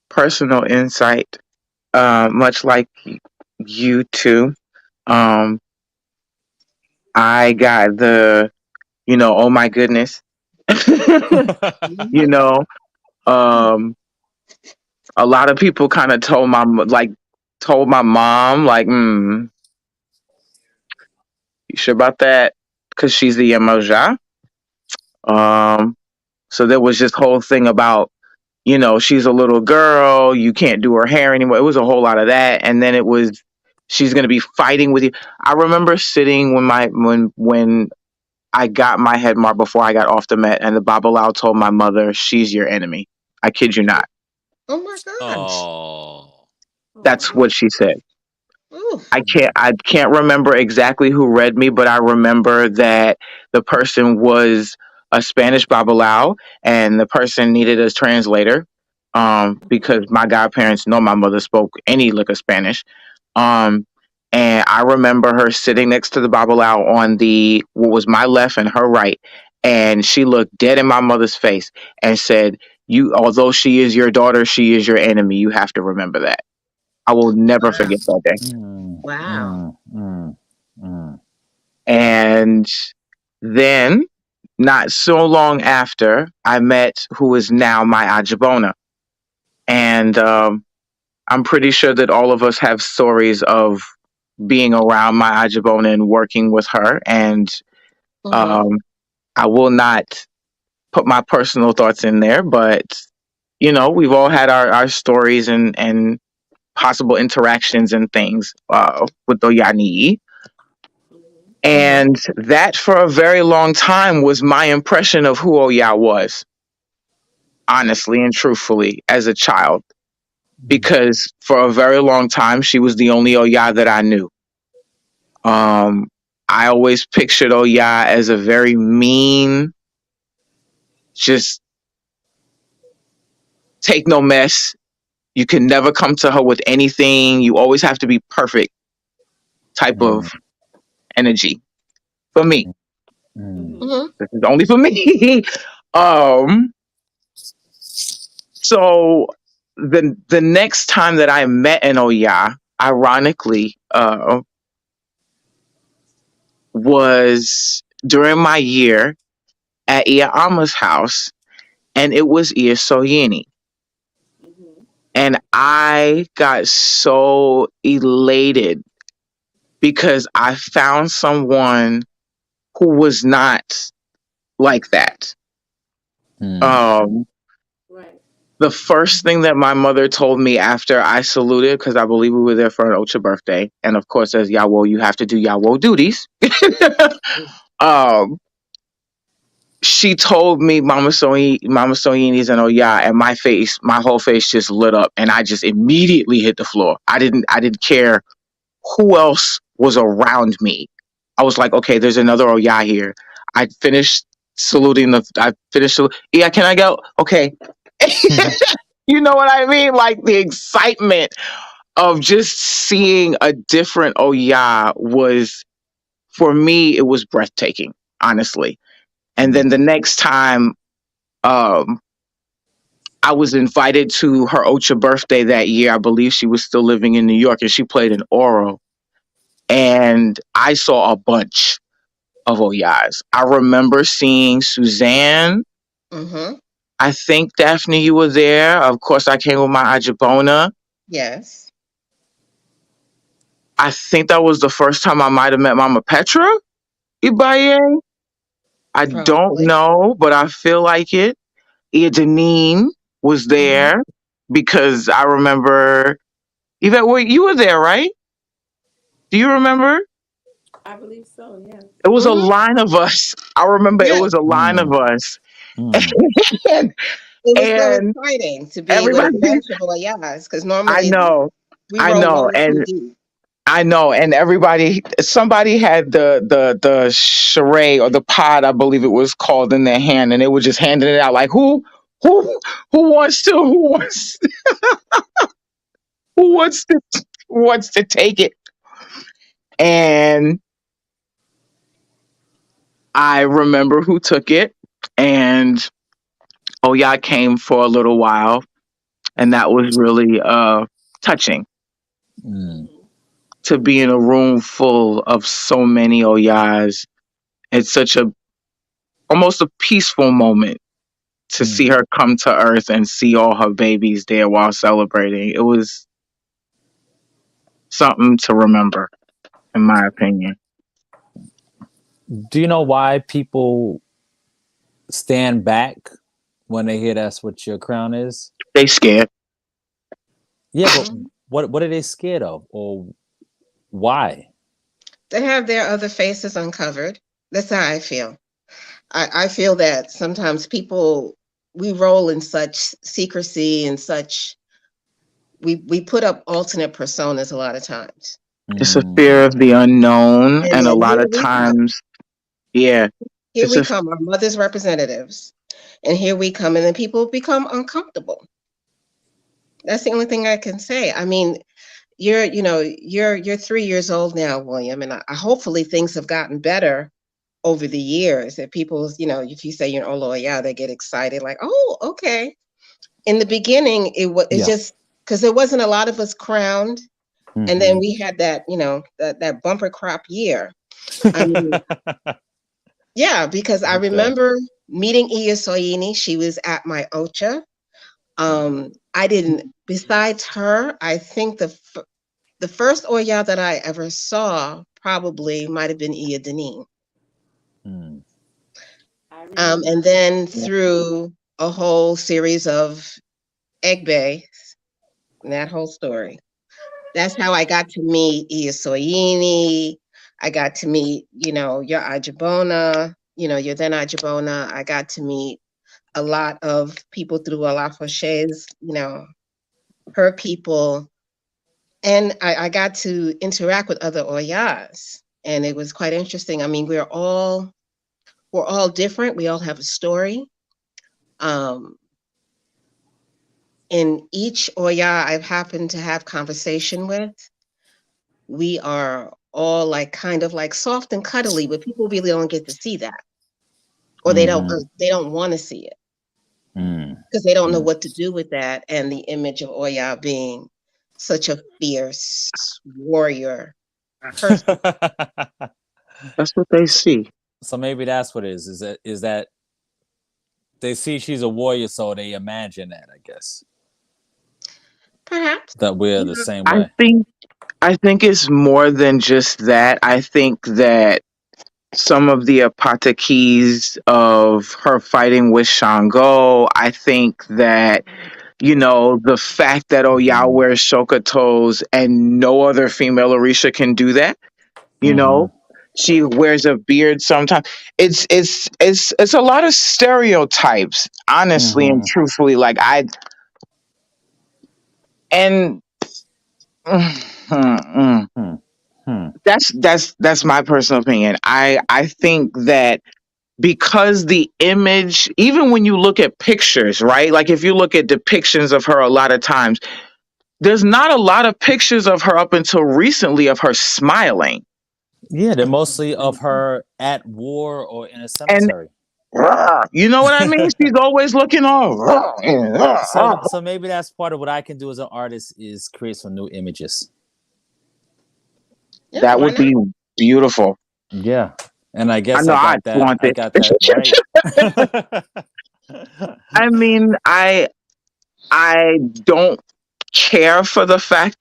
personal insight. Much like you too. Um, I got the, oh my goodness. you Mhm. know, um, a lot of people kind of told my mom, like, you sure about that? Because she's the emoja. Um, so there was this whole thing about, she's a little girl, you can't do her hair anymore. It was a whole lot of that. And then it was, she's going to be fighting with you. I remember sitting when I got my head marked before I got off the Met, and the Babalao told my mother, she's your enemy. I kid you not. Oh my gosh. Oh. Oh That's wow. what she said. Oof. I can't remember exactly who read me, but I remember that the person was a Spanish Babalao and the person needed a translator. Mm-hmm. Because my godparents know my mother spoke any lick of Spanish. Um, and I remember her sitting next to the Babalao on what was my left and her right. And she looked dead in my mother's face and said, although she is your daughter, she is your enemy. You have to remember that. I will never Wow. forget that day. Mm, Wow. mm, mm, mm, And then, not so long after, I met who is now my Ajabona. And I'm pretty sure that all of us have stories of being around my Ajabona and working with her. And Mm-hmm. um, I will not put my personal thoughts in there, but we've all had our stories and possible interactions and things with Oyani. Mm-hmm. Mm-hmm. And that for a very long time was my impression of who Oya was, honestly and truthfully, as a child. mm, Because for a very long time, she was the only Oya that I knew. Um, I always pictured Oya as a very mean, just take no mess. You can never come to her with anything. You always have to be perfect type of mm, energy for me. mm, Mm-hmm. Mm-hmm. This is only for me. um, so the next time that I met an Oya, ironically, was during my year at Ia Ama's house, and it was Ia Soyini. Mm-hmm. And I got so elated because I found someone who was not like that. mm, Um, Right. the first thing that my mother told me after I saluted, because I believe we were there for an Ocha birthday, and of course, as Yawo, you have to do Yawo duties. um, she told me Mama Soyini's and oh yeah, and my whole face just lit up, and I just immediately hit the floor. I didn't care who else was around me. I was like, okay, there's another Oya here. I finished yeah, can I go? Okay. mm, You know what I mean? Like the excitement. of just seeing a different Oya was, for me, it was breathtaking, honestly. And then the Mm. next time, um, I was invited to her Ocha birthday that year. I believe she was still living in New York, and she played in Oro. And I saw a bunch of Oyas. I remember seeing Suzanne. Mm-hmm. I think, Daphne, you were there. Of course, I came with my Ajabona. Yes, I think that was the first time I might have met Mama Petra Ibaye. I don't probably. know, but I feel like it. Ia Deneen was Mm-hmm. there because I remember. Yvette, wait, you were there, right? Do you remember? I believe so, yes. It was a Mm-hmm. line of us. I remember it Yeah, was a line of Mm. us. Mm. and, it was so and exciting to be with a everybody, bunch of Oyas because I normally know, we I roll know. one or two And deep. I know, and everybody, somebody had the charade or the pod, I believe it was called, in their hand, and they were just handing it out like, who, who who wants to, wants to take it? And I remember who took it, and oh yeah, I came for a little while, and that was really touching Mm. Mm-hmm. to be in a room full of so many Oyas. It's such a almost a peaceful moment to see Mm. her come to earth and see all her babies there while celebrating. It was something to remember, in my opinion. Do you know why people stand back when they hear that's what your crown is? They scared. Yeah, but Mhm. what are they scared of, or why? They have their other faces uncovered. That's how I feel. I feel that sometimes people, we roll in such secrecy and such, we put up alternate personas a lot of times. It's a fear Mm. of the unknown, And and a then lot of times, yeah, here it's we a come, our mother's representatives. And here we come, and then people become uncomfortable. That's the only thing I can say. I mean, you're 3 years old now, William, and hopefully things have gotten better over the years. That people, if you say you're an Olo, yeah, they get excited, like, oh, okay. In the beginning, it's Yeah. just because there wasn't a lot of us crowned, and then Mm-hmm. we had that, that bumper crop year. I mean, yeah, because I Okay. remember meeting Iya Soyini. She was at my Ocha. I didn't. Besides her, I think the first Oya that I ever saw probably might have been Iya Deneen. Mm. I remember And her. then through a whole series of Egg Bay, and that whole story. That's how I got to meet Iya Soyini. I got to meet, your Ajabona, your then Ajabona. I got to meet a lot of people through Alafoche's, her people. And I got to interact with other Oyas. And it was quite interesting. I mean, we're all different. We all have a story. Um, in each Oya I've happened to have conversation with, we are all like kind of like soft and cuddly, but people really don't get to see that, or Mm-hmm. they don't want to see it Mm. because they don't know Mm. what to do with that, and the image of Oya being such a fierce warrior person. that's what they see. So maybe that's what it is. Is that they see she's a warrior, so they imagine that. I guess Perhaps, that we're you the know, same I way. think I think it's more than just that. I think that some of the apotheques of her fighting with Shango, I think that, the fact that Oya Mm-hmm. wears shokatos and no other female Orisha can do that, you Mm-hmm. know. She wears a beard sometimes. It's a lot of stereotypes, honestly and Mm-hmm. truthfully. Like I and Hmm. Hmm. that's my personal opinion. I think that because the image, even when you look at pictures, right? Like if you look at depictions of her a lot of times, there's not a lot of pictures of her up until recently of her smiling. Yeah, they're mostly of her at war or in a And cemetery. you know what I mean? She's always looking all. So maybe that's part of what I can do as an artist is create some new images. Yeah, That why would not? be beautiful. Yeah. And I I guess know I I got that. want I it. got that right. I mean, I don't care for the fact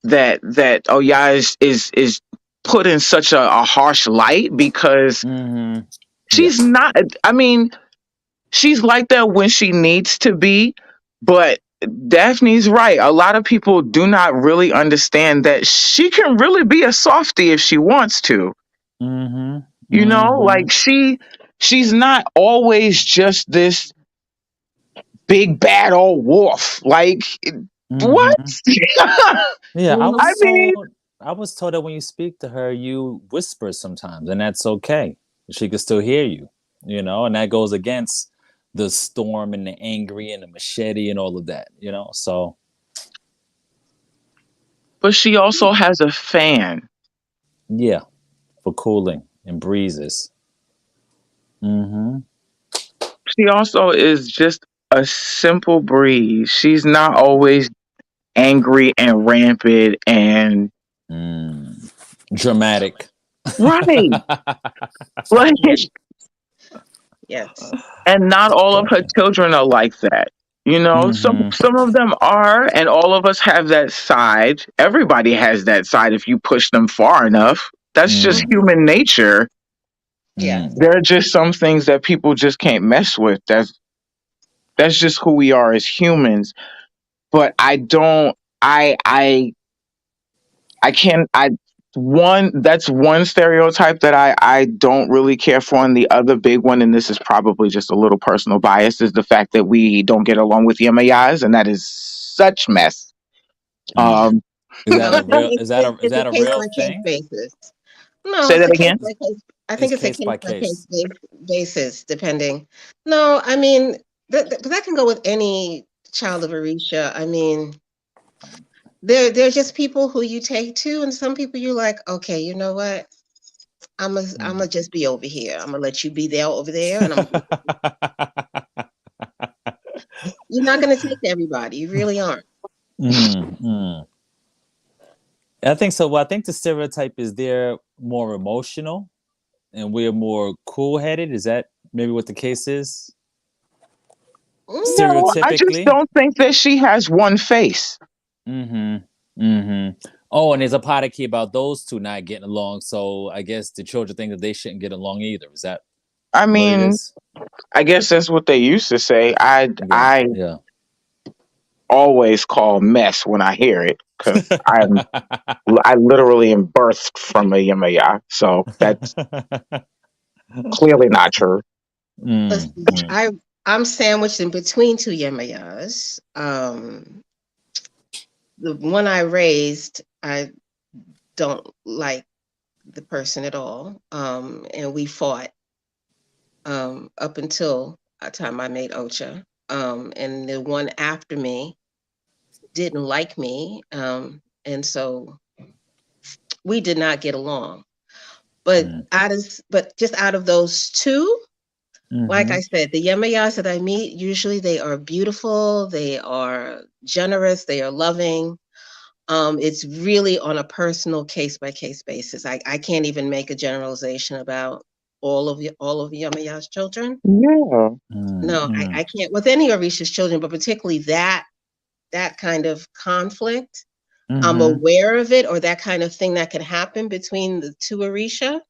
that oh yeah is put in such a harsh light because hmm Yeah. she's not. I mean, she's like that when she needs to be, but Daphne's right. A lot of people do not really understand that she can really be a softie if she wants to. hmm You know, hmm like she's not always just this big bad old wolf. Like what? hmm Yeah, I mean, I was told that when you speak to her, you whisper sometimes, and that's okay. She can still hear you, and that goes against the storm and the angry and the machete and all of that, So but she also has a fan. yeah, for cooling and breezes. hmm She also is just a simple breeze. She's not always angry and rampant and Mm. Dramatic. right. Like, Yes. Yes. and not all of her Gotcha. children are like that. You know, hmm some of them are, and all of us have that side. Everybody has that side if you push them far enough. That's just mm Mhm. human nature. Yeah. mm There are just some things that people just can't mess with. That's just who we are as humans. But I don't I can't I one that's one stereotype that I don't really care for, and the other big one, and this is probably just a little personal bias, is the fact that we don't get along with Yamayas, and that is such mess. mm. Um Is that No, a I think real? Is it's a that a case real by case thing? basis. No, say it's that a case again. by case. I It's think it's a case case by by case case. basis, depending. No, I mean that can go with any child of Orisha. I mean, they're just people who you take to, and some people you're like, okay, you know what? I'm gonna Mm. just be over here. I'm gonna let you be there over there, and you're not gonna take to everybody. You really aren't. Mm. I think so. Well, I think the stereotype is they're more emotional and we're more cool headed. Is that maybe what the case is? No, I just Stereotypically? don't think that she has one face. Mm-hmm. Mm-hmm. Oh, and there's a panicky about those two not getting along. So I guess the children think that they shouldn't get along either. Is that I what it mean, is? I guess that's what they used to say. Yeah. I Yeah. always call mess when I hear it because I literally am birthed from a Yamaya, so that's clearly not true. Listen, Mm-hmm. I'm sandwiched in between two Yamayas. The one I raised, I don't like the person at all. And we fought up until the time I made Ocha. And the one after me didn't like me. And so we did not get along. But just out of those two, like Mm-hmm. I said, the Yamayas that I meet, usually they are beautiful, they are generous, they are loving. It's really on a personal case by case basis. I can't even make a generalization about all of Yamaya's children. Yeah. No, Mm-hmm. I can't with any of Risha's children, but particularly that kind of conflict. I'm Mm-hmm. aware of it, or that kind of thing that could happen between the two Orisha,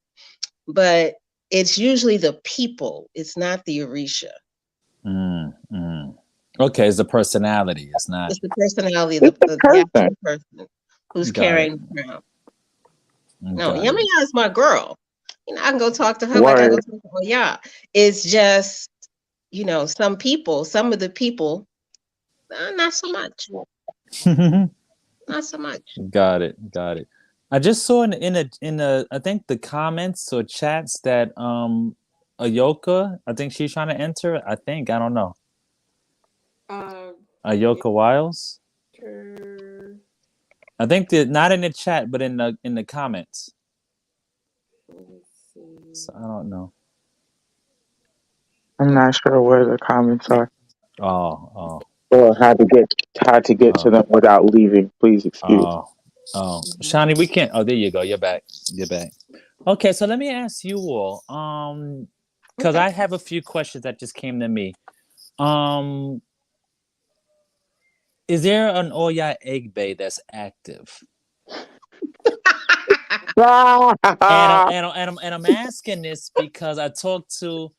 but it's usually the people. It's not the Orisha. Mm-hmm. Okay, it's the personality. It's not. It's the personality, It's the the person. actual person who's Got it. carrying the crown. No, Got it. Yamiya is my girl. I can go talk to her like I go Word. talk to Oya. It's just, some of the people, not so much. Not so much. Got it. Got it. I just saw in a I think the comments or chats that Ayoka, I think she's trying to enter. I think I don't know. Uh, yeah, Ayoka Wiles. sure. I think not in the chat, but in the comments. Let me So see. I don't know. I'm not sure where the comments are, Oh, oh, or how to get to oh, them without leaving. Please excuse. oh, oh. Mhm. Shani, we can't. Oh, there you go. You're back. You're back. Okay, so let me ask you all. Because Okay. I have a few questions that just came to me. Um, is there an Oya egg bay that's active? And I'm Ah! and I'm, and I'm and I'm asking this because I talked to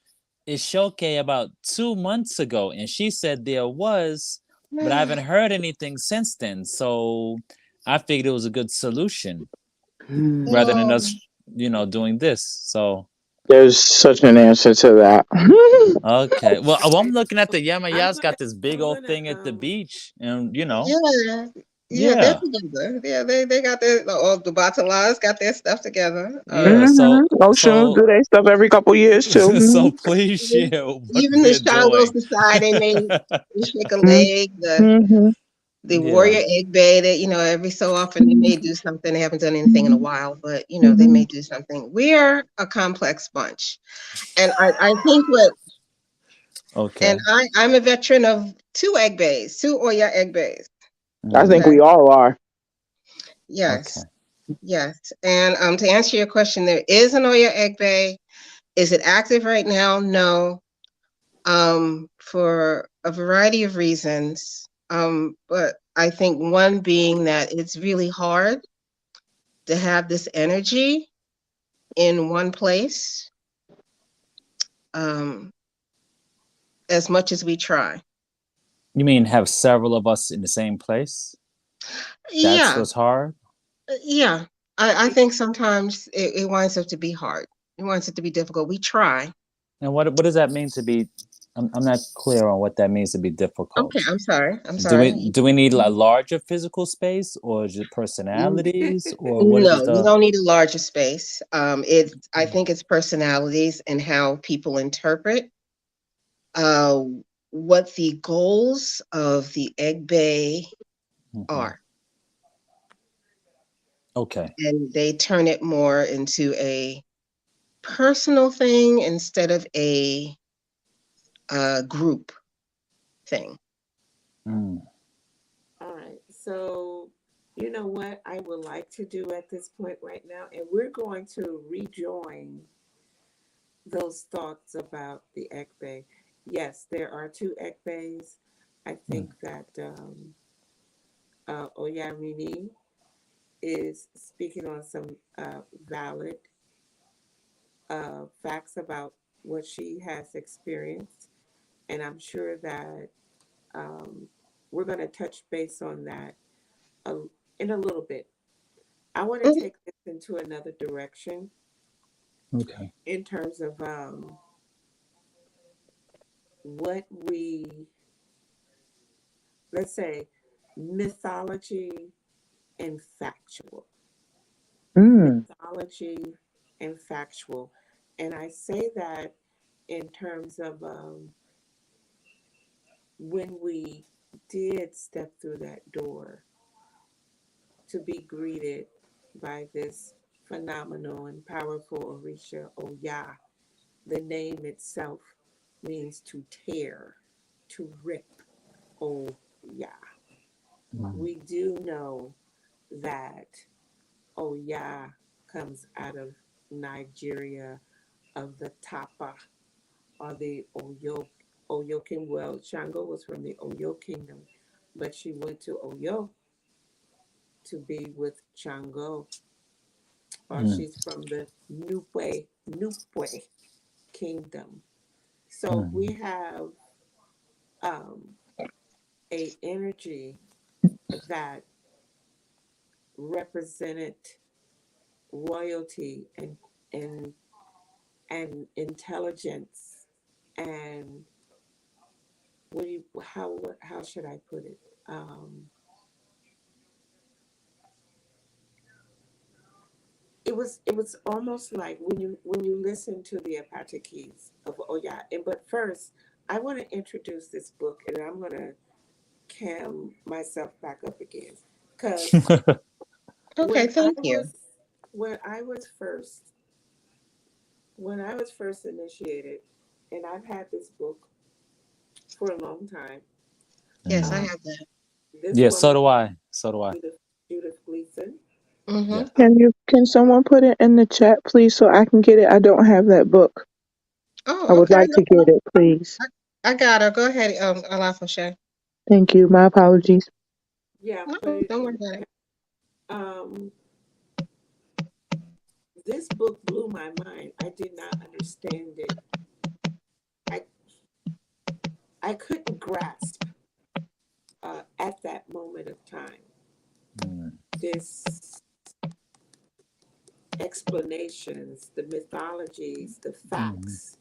Ishoke about 2 months ago, and she said there was, but I haven't heard anything since then. So I figured it was a good solution rather than Um, us, doing this. So There's such an answer to that. okay, well, I'm Okay, looking at so the I'm Yamaya's gonna got this big I'm old gonna thing at the beach, and yeah, yeah, they're yeah, together. Yeah, they got their all the Batalas got their stuff together. yeah. Oceans do they stuff every couple years too. So please share what Even the they're Shango doing. Society, they shake a Mhm. leg. Mhm. The Yeah. warrior egg bay, that every so often they may do something. They haven't done anything in a Mhm. while, but they may Mhm. do something. We're a complex bunch, and I think what and Okay. I'm a veteran of two egg bays, two Oya egg bays. I think Hmm. we Okay. all are. Yes. Okay. Yes. And to answer your question, there is an Oya egg bay. Is it active right now? No. For a variety of reasons. But I think one being that it's really hard to have this energy in one place, um, as much as we try. You mean have several of us in the same place? That's Yeah, what's hard. yeah. I think sometimes it winds up to be hard. It winds up to be difficult. We try. And what does that mean to be? I'm not clear on what that means to be Okay, difficult. I'm sorry. I'm Do we sorry. do we need a larger physical space, or is it personalities, or what is No, you the? don't need a larger space. I think it's personalities and how people interpret uh, what the goals of the egg bay Mhm. are, Okay. and they turn it more into a personal thing instead of a group thing. Mm. all right. So you know what I would like to do at this point right now, and we're going to rejoin those thoughts about the egg bay. Yes, there are two egg bays. I Mm. think that Oyarini is speaking on some valid facts about what she has experienced, and I'm sure that um, we're going to touch base on that a, in a little bit. I want to Mhm. take this into another direction Okay. in terms of what we, let's say, mythology and factual. Mm. Mythology and factual. And I say that in terms of when we did step through that door to be greeted by this phenomenal and powerful Orisha Oya. The name itself means to tear, to rip Oya. Mm. We do know that Oya comes out of Nigeria, of the Tapa or the Oyo Kingdom. Well, Shango was from the Oyo Kingdom, but she went to Oyo to be with Shango, or Mm. she's from the Nupwe Kingdom. So we Mm. have um, a energy that represented royalty and and intelligence and what do you how should I put it? It was almost like when you listen to the Apache keys of Oya. And but first, I want to introduce this book, and I'm gonna cam myself back up again. Because Okay, when I thank you. was when I was first when I was first initiated, and I've had this book for a long time. Yes, I Mhm. Um, have that. this Yeah, so woman, do I. So do I. Judith Gleason. Mm-hmm. Yeah. Uh, Can someone put it in the chat, please, so I can get it? I don't have that book. I Oh, would okay, like no to get problem. it, please. I got her. Go ahead, Alafasha. Thank you. My apologies. yeah, put No, it don't in worry the about it. chat. Um, this book blew my mind. I did not understand it. I I couldn't grasp at that moment of time Mm. this explanations, the mythologies, the Mhm. facts.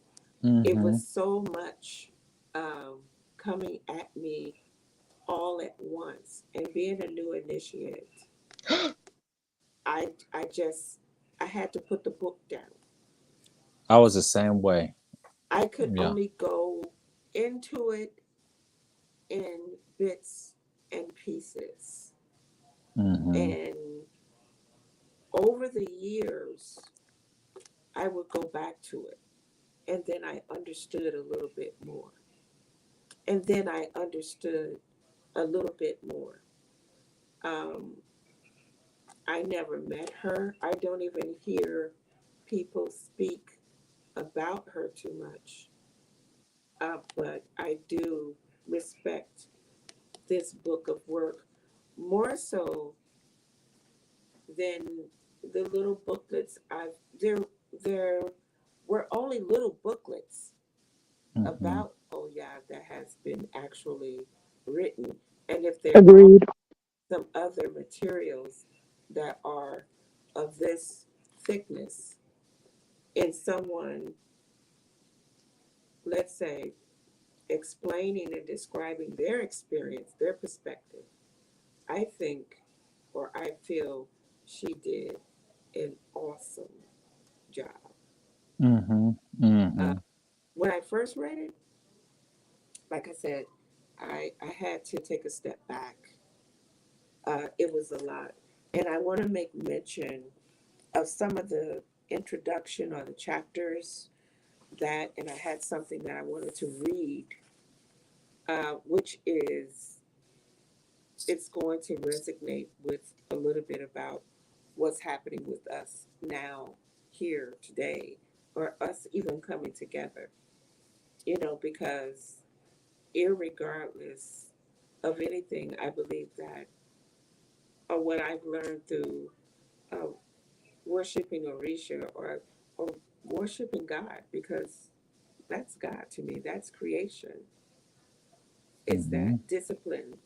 It was Mhm. so much um, coming at me all at once. And being a new initiate, I had to put the book down. I was the same way. I could Yeah. only go into it in bits and pieces. Mhm. And over the years, I would go back to it. And then I understood a little bit more. And then I understood a little bit more. Um, I never met her. I don't even hear people speak about her too much. But I do respect this book of work more so than the little booklets I've there were only little booklets Mhm. about Oh Yeah that has been actually written. And if there are Agreed. some other materials that are of this thickness in someone, let's say, explaining and describing their experience, their perspective, I think or I feel she did an awesome job. Mhm. Uh, Mhm. when I first read it, like I said, I had to take a step back. It was a lot. And I want to make mention of some of the introduction or the chapters that, and I had something that I wanted to read, which is, it's going to resonate with a little bit about what's happening with us now, here, today, or us even coming together, because irregardless of anything, I believe that, or what I've learned through uh, worshiping Orisha or worshiping God, because that's God to me, that's creation, is Mhm. that discipline.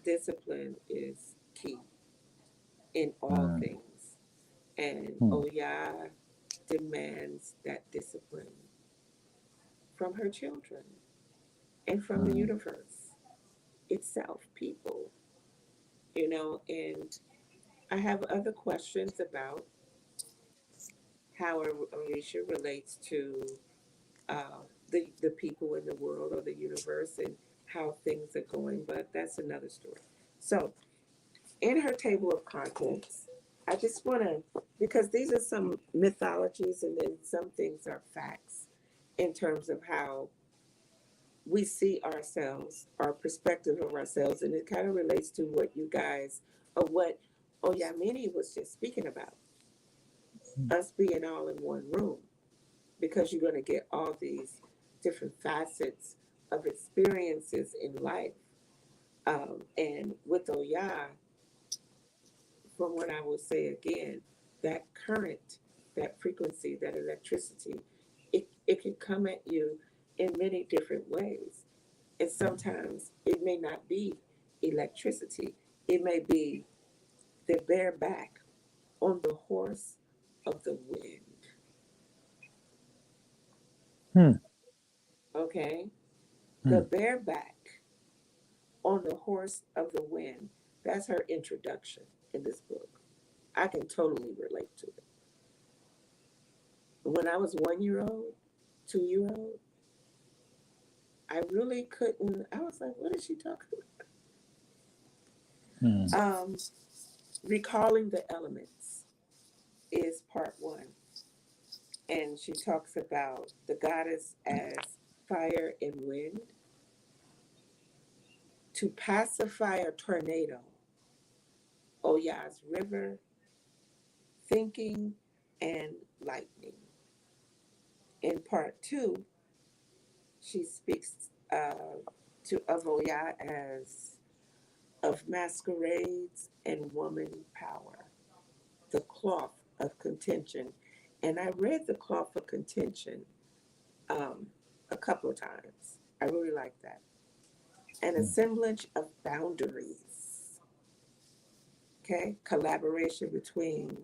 Discipline is key in all Mhm. things. And Mhm. Oya demands that discipline from her children and from the Mhm. universe itself, people, and I have other questions about how Orisha relates to the people in the world or the universe and how things are going, but that's another story. So, in her table of contents, I just want to, because these are some mythologies and then some things are facts in terms of how we see ourselves, our perspective of ourselves, and it kind of relates to what you guys, or what Oyamini was just speaking about, us being all in one room, because you're going to get all these different facets of experiences in life. And with Oya, from what I will say again, that current, that frequency, that electricity, it can come at you in many different ways. And sometimes it may not be electricity, it may be the bareback on the horse of the wind. Hmm. Okay? The Hmm. bareback on the horse of the wind. That's her introduction in this book. I can totally relate to it. When I was 1 year old, 2 year old, I really couldn't. I was like, what is she talking about? Mm. Um, Recalling the elements is part one. And she talks about the goddess as fire and wind to pacify a tornado, Oya's river, thinking, and lightning. In part two, she speaks to of Oya as of masquerades and woman power, the cloth of contention. And I read the cloth of contention um, a couple of times. I really like that. An assemblage of boundaries, okay? Collaboration between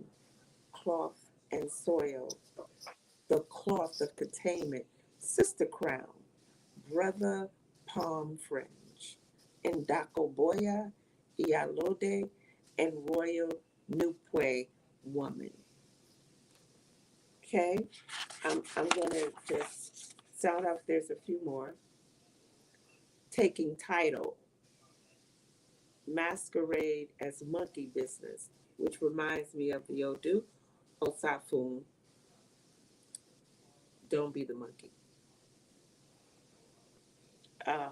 cloth and soil, the cloth of containment, sister crown, brother palm fringe, Ndakoboya, Ialode, and royal Nupwe woman. Okay, I'm gonna just sound off. There's a few more. Taking title, masquerade as monkey business, which reminds me of the Odu, Osafun, don't be the monkey. Um,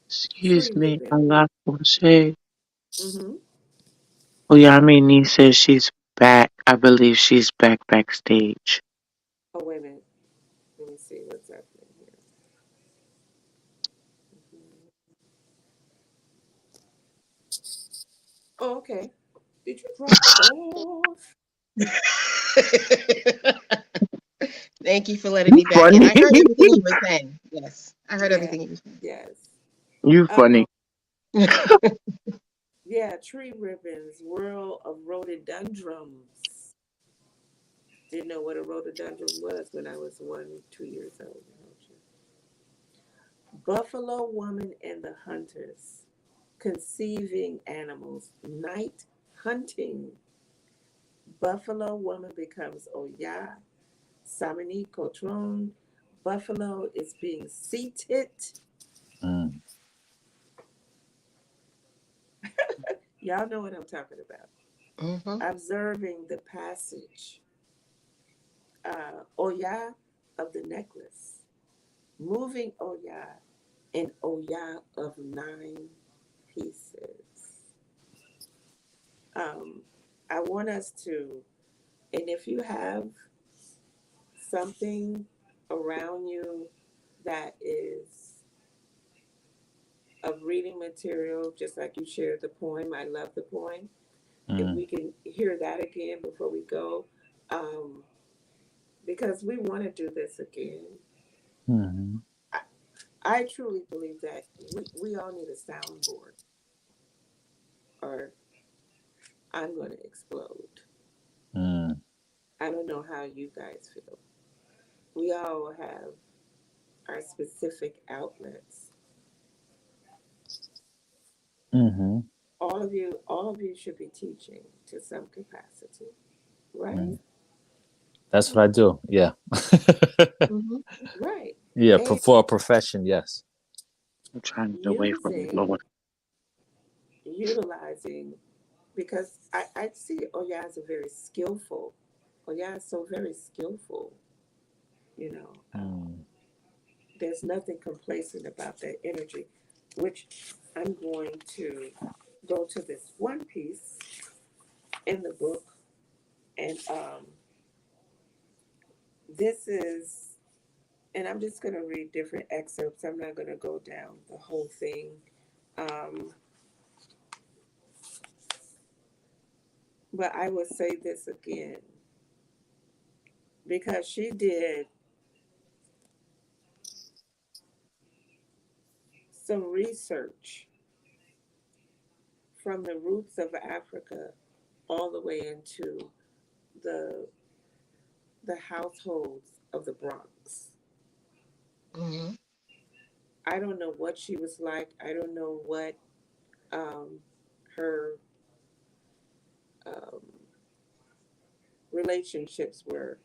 Excuse Tree me, ribbon. Allah Crochet. Mm-hmm. Oyamini says she's back. I believe she's backstage. Oh, wait a minute. Let me see what's happening here. Mhm. Oh, okay. Did you drop off? Thank you for letting You me back in. funny. I heard everything you were saying. Yes, I heard Yeah. everything you were Yes. You Um, funny. saying. yeah. Tree ribbons. Whirl of rhododendrons. Didn't know what a rhododendron was when I was 1, 2 years old. Buffalo woman and the hunters. Conceiving animals. Night hunting. Buffalo woman becomes Oya. Samani Kotron. Buffalo is being seated. Mm. Y'all know what I'm talking about. Hmm. Observing the passage. Oya of the necklace. Moving Oya. An Oya of 9 pieces. Um, I want us to, and if you have something around you that is of reading material, just like you shared the poem, I love the poem. If Mm. we can hear that again before we go, um, because we want to do this again. Mm. I, I truly believe that we all need a soundboard, or I'm going to explode. Mm. I don't know how you guys feel. We all have our specific outlets. Mm. All of you should be teaching to some capacity, right? Mm. That's what I do. Yeah. Hmm. Right. Yeah. And For a profession, yes. I'm trying to get away from the using, Lord. utilizing, because I see Oya is a very skillful. Oya is so very skillful. You know, Mm. there's nothing complacent about that energy, which I'm going to go to this one piece in the book, and this is, and I'm just going to read different excerpts. I'm not going to go down the whole thing. Um, but I will say this again because she did some research from the roots of Africa all the way into the the households of the Bronx. Hmm. I don't know what she was like. I don't know what um, her um, relationships were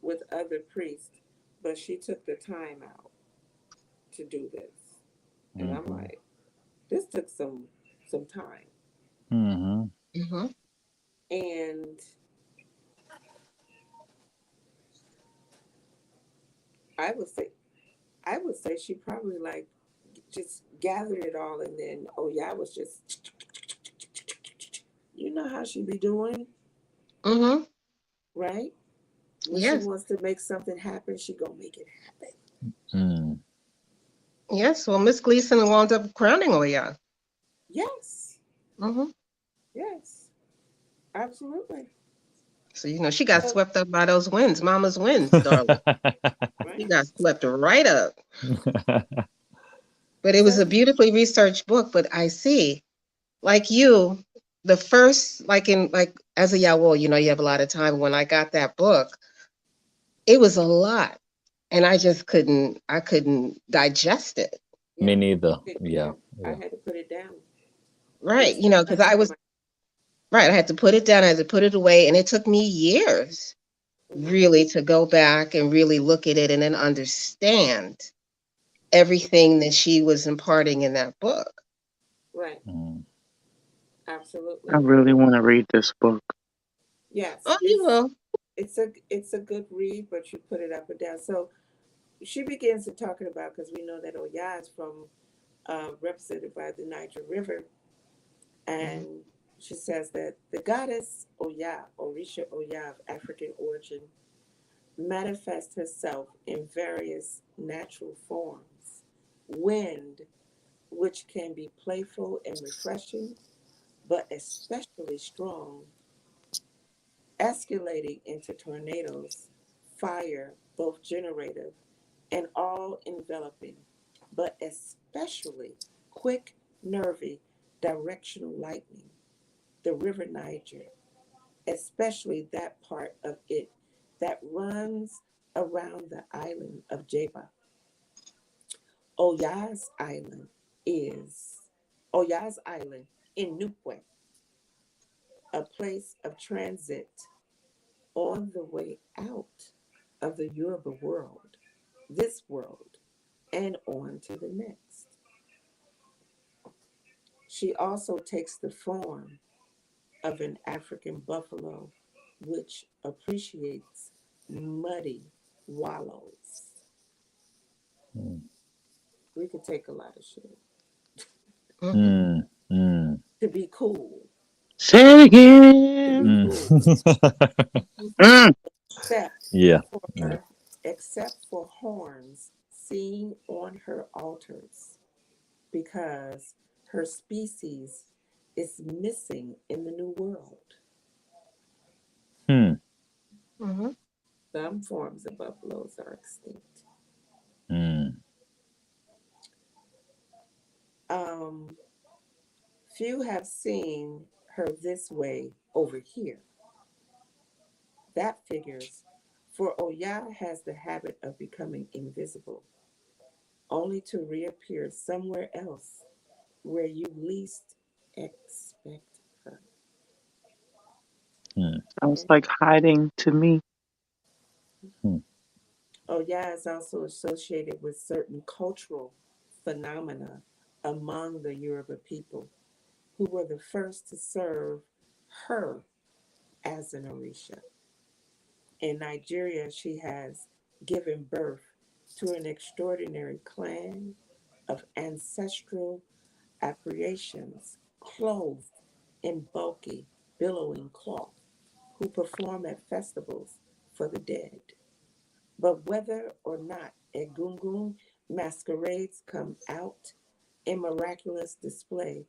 with other priests, but she took the time out to do this. And I'm Mm. like, this took some some time. Mm-hmm. Mm-hmm. And I would say I would say she probably like just gathered it all, and then oh yeah, I was just you know how she be doing, Mm-hmm. right? When she Yes. wants to make something happen, she gonna make it happen. Mm. Yes. Well, Miss Gleason wound up crowning Oya. Yes, Mm-hmm. yes, absolutely. So she got So swept up by those winds, Mama's winds, darling. She right. got swept right up. But it was So a beautifully researched book. But I see, like you, the first, like as a Yawol, you have a lot of time. When I got that book, it was a lot, and I couldn't digest it. Me yeah, you neither. could Yeah. yeah. I Yeah. had to put it down. Right, It's too because much I for was my. right. I had to put it down. I had to put it away, and it took me years Mhm. really to go back and really look at it and then understand everything that she was imparting in that book. Right, Mm. I absolutely. really want to read this book. Yes, Oh, you will. it's a good read, but you put it up and down. So she begins to talking about because we know that Oya is from represented by the Niger River, Mhm, and she says that the goddess Oya, Orisha Oya of African origin, manifests herself in various natural forms. Wind, which can be playful and refreshing, but especially strong, escalating into tornadoes, fire, both generative and all enveloping, but especially quick, nervy, directional lightning, the River Niger, especially that part of it that runs around the island of Jeba. Oya's Island is Oya's Island in Nukwe, a place of transit on the way out of the Yoruba world, this world, and on to the next. She also takes the form of an African buffalo, which appreciates muddy wallows. Mm. We could take a lot of shit mhm, Mm. Mm. to be cool, Say it to be again. Mm. cool, Mm. except Yeah. Yeah. for except for horns seen on her altars, because her species is missing in the New World. Hmm. mhm, Some forms of buffaloes are extinct. Mm. Um, Few have seen her this way over here. That figures, for Oya has the habit of becoming invisible, only to reappear somewhere else where you least expect her. Mm. Sounds Okay? like hiding to me. Mm. Oya is also associated with certain cultural phenomena among the Yoruba people, who were the first to serve her as an Orisha. In Nigeria, she has given birth to an extraordinary clan of ancestral apparitions clothed in bulky, billowing cloth, who perform at festivals for the dead. But whether or not Egungun masquerades come out in miraculous display,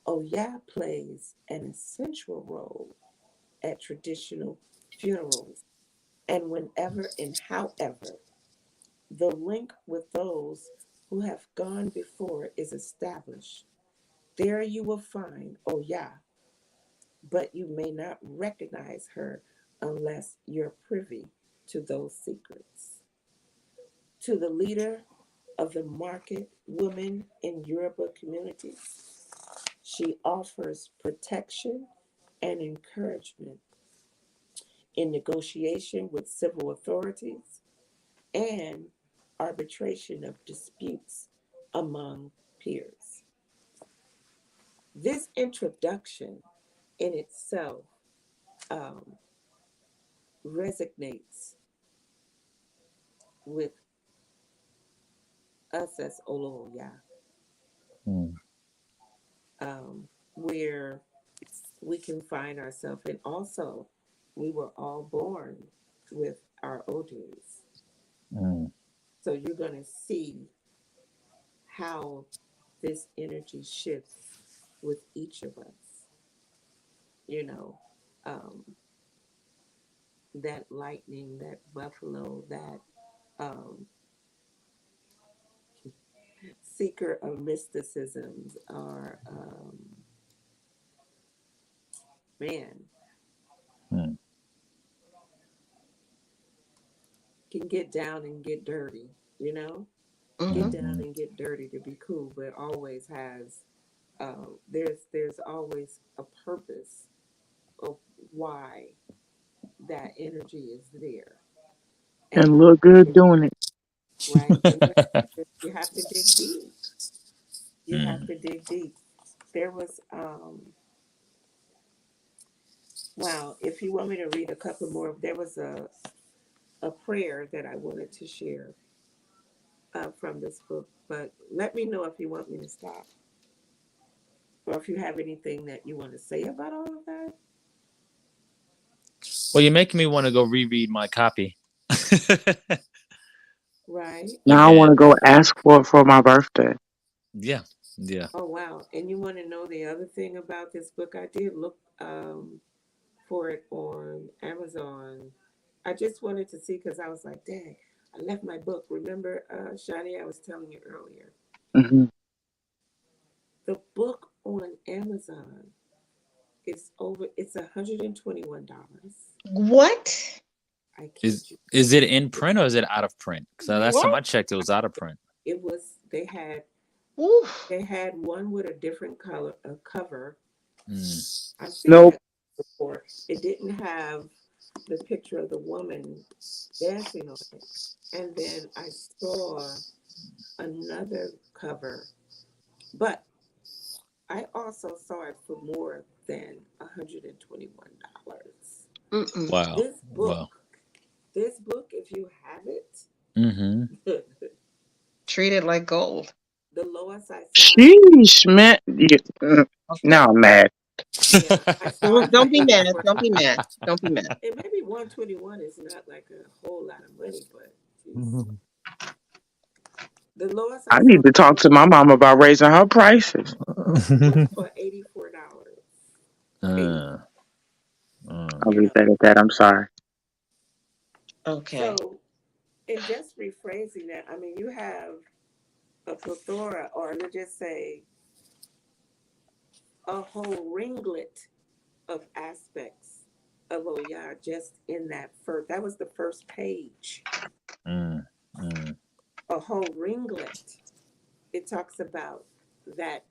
Oya plays an essential role at traditional funerals, and whenever and however the link with those who have gone before is established, there you will find Oya, but you may not recognize her unless you're privy to those secrets. To the leader of the market women in Yoruba communities, she offers protection and encouragement in negotiation with civil authorities and arbitration of disputes among peers. this introduction in itself um, resonates with us as Oloya, Mm. where we can find ourselves, and also we were all born with our OJs. Mm. So you're going to see how this energy shifts with each of us. You know, um, that lightning, that buffalo, that um, seeker of mysticisms are, man, Mm. can get down and get dirty, you know? Get Mm-hmm. down Mhm. and get dirty to be cool, but always has, there's always a purpose of why that energy is there. And And look good doing it. right, and you have to dig deep. You have Mm. to dig deep. There was wow, if you want me to read a couple more, there was a prayer that I wanted to share from this book, but let me know if you want me to stop or if you have anything that you want to say about all of that. Well, you're making me want to go reread my copy. Right. Now I want to And go ask for it for my birthday. yeah, yeah. Oh wow. And you want to know the other thing about this book? I did look for it on Amazon. I just wanted to see because I was like, dang, I left my book. Remember, Shani, I was telling you earlier. Hmm. The book on Amazon is over, it's $121. What? I kid Is you. is it in print or is it out of print? Because last time What? I checked, it was out of print. It was, Oof. they had one with a different color, a cover. Mm. I've seen Nope. that before. It didn't have the picture of the woman dancing on it. And then I saw another cover, but I also saw it for more than $121. Mm-mm. Wow. This Wow. book, this book, if you have it, Mm-hmm. the Treat it like gold. lowest I saw it, Sheesh, man. Okay. Now I'm mad. yeah, I saw it for Don't be mad. Don't be $84. mad. Don't be mad. And maybe 121 is not like a whole lot of money, but geez. The lowest I I saw need to the talk book to my mom about raising her prices. was for $84. uh, 84. uh. I'll You leave know, that at that. I'm sorry. Okay. so in just rephrasing that, I mean, you have a plethora, or let's just say a whole ringlet of aspects of Oya just in that first. That was the first page. Mm. Mm. A whole ringlet. It talks about that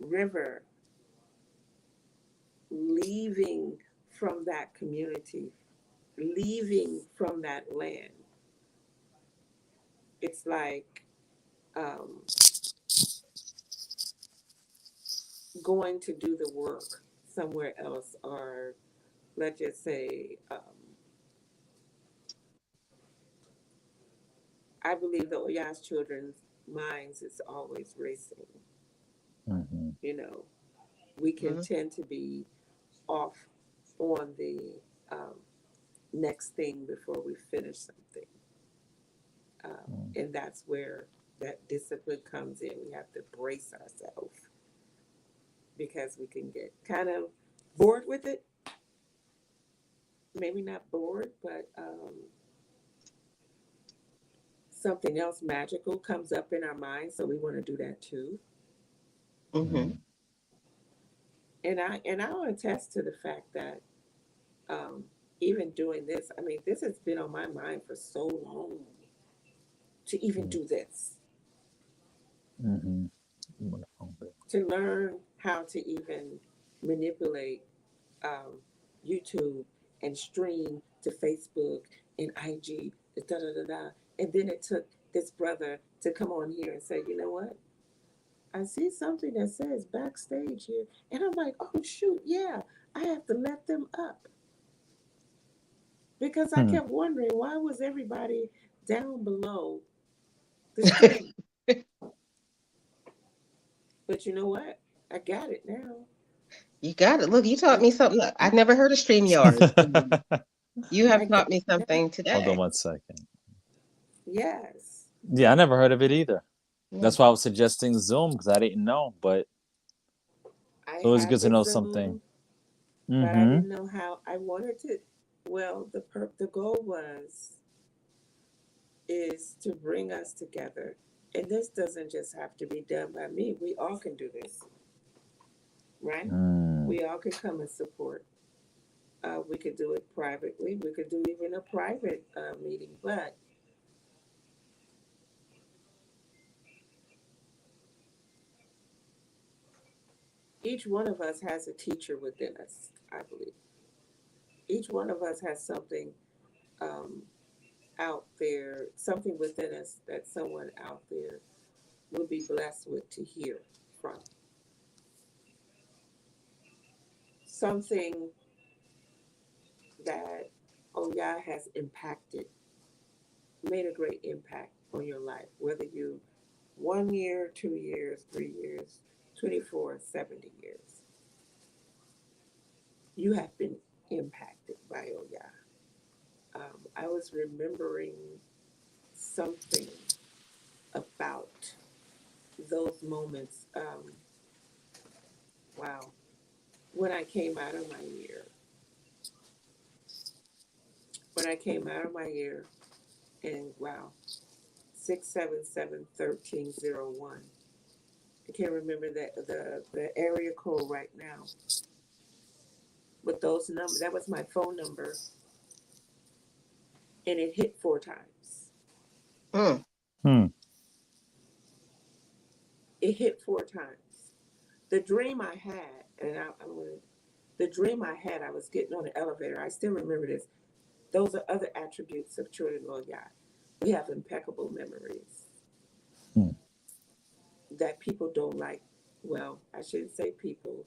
river leaving from that community, leaving from that land. It's like um, going to do the work somewhere else, or let's just say, I believe the Oya's children's minds is always racing. Mm-hmm. You know, we can Mm-hmm. tend to be off on the um, next thing before we finish something. And that's where that discipline comes in. We have to brace ourselves because we can get kind of bored with it. Maybe not bored, but something else magical comes up in our mind. So we want to do that too. Mm-hmm. Mm. And I'll attest to the fact that um, even doing this, I mean, this has been on my mind for so long to even Mm. do this, Mm-hmm. to learn how to even manipulate um, YouTube and stream to Facebook and IG, da da da da. And then it took this brother to come on here and say, you know what? I see something that says backstage here, and I'm like, oh shoot, yeah, I have to let them up because I Hmm. kept wondering why was everybody down below the stream. But you know what? I got it now. You got it. Look, you taught I me something. I've never heard of StreamYard. You have I got taught me it now. something Hold on today. one second. Yes, Yeah, I never heard of it either. Yeah. That's why I was suggesting Zoom because I didn't know, but I it's always had good to the know something. Zoom, but I Mm-hmm. didn't know how. I wanted to. Well, the goal was is to bring us together, and this doesn't just have to be done by me. We all can do this, right? Mm. We all can come and support. We could do it privately. We could do even a private meeting, but each one of us has a teacher within us. I believe each one of us has something um, out there, something within us that someone out there will be blessed with to hear from. Something that Oya has impacted, made a great impact on your life, whether you 1 year, 2 years, 3 years, 24, 70 years. You have been impacted by Oya. I was remembering something about those moments. Wow. When I came out of my year, when I came out of my year, and wow, 677-1301. I can't remember the area code right now, but those numbers, that was my phone number, and it hit 4 times. Mm. Hmm. It hit 4 times. The dream I had, and the dream I had, I was getting on the elevator. I still remember this. Those are other attributes of children Lord God. We have impeccable memories Hmm. that people don't like. Well, I shouldn't say people.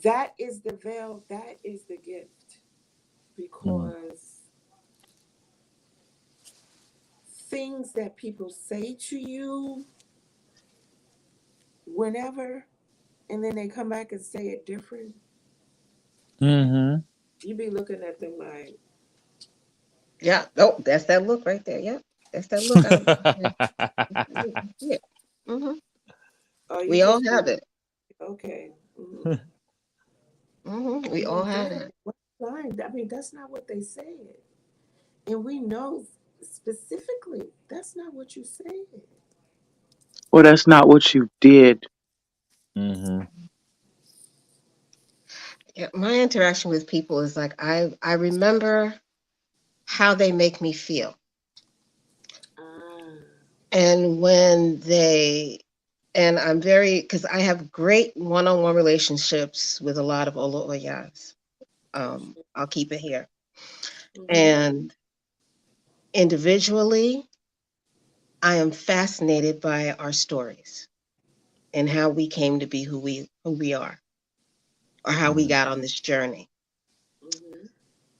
That is the veil, that is the gift. Hmm. Because things that people say to you whenever, and then they come back and say it different, Mm-hmm. you be looking at them like, Yeah. Oh, that's that look right there. Yeah. That's that look. Yeah. Yeah. Hmm. oh, you We all just be have like, it. okay, We I'm all like, have Dad, it. what line? I mean, that's not what they said. And we know specifically that's not what you said. Well, that's not what you did. Mm-hmm. Yeah, my interaction with people is like I remember how they make me feel. Ah, And when they and I'm very because I have great one-on-one relationships with a lot of Olo Oyas. I'll keep it here. mm-hmm, And individually, I am fascinated by our stories and how we came to be who we are or how we got on this journey. mm-hmm,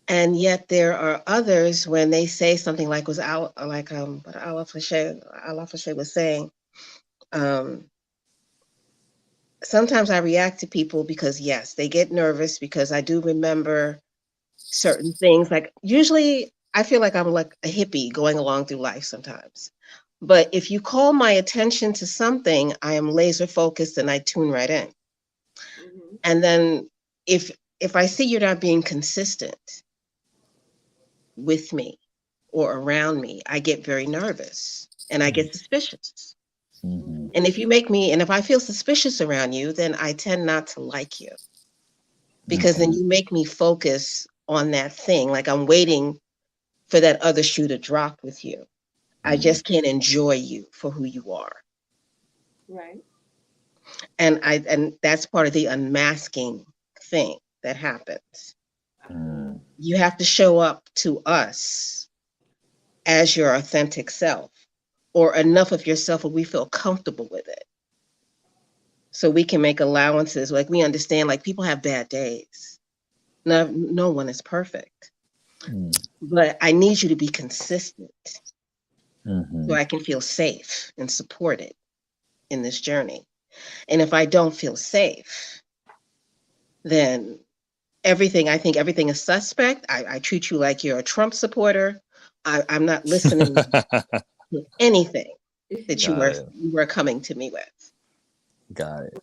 And yet there are others when they say something like was Al like what Allah Fashe was saying. Um, Sometimes I react to people because yes, they get nervous because I do remember certain things. Like usually I feel like I'm like a hippie going along through life sometimes. But if you call my attention to something, I am laser focused and I tune right in. mm-hmm, And then if if I see you're not being consistent with me or around me, I get very nervous and I get suspicious. Mm-hmm. mm-hmm, And if I feel suspicious around you, then I tend not to like you because then Mm-hmm. you make me focus on that thing. Like I'm waiting for that other shoe to drop with you. I Mm-hmm. just can't enjoy you for who you are. right, And that's part of the unmasking thing that happens. ah, You have to show up to us as your authentic self. or enough of yourself where we feel comfortable with it. So we can make allowances. Like we understand, like people have bad days. No one is perfect. Mm. But I need you to be consistent so Mhm. I can feel safe and supported in this journey. And if I don't feel safe, then I think everything is suspect. I treat you like you're a Trump supporter. I'm not listening to anything that Got it. you were coming to me with. Got it.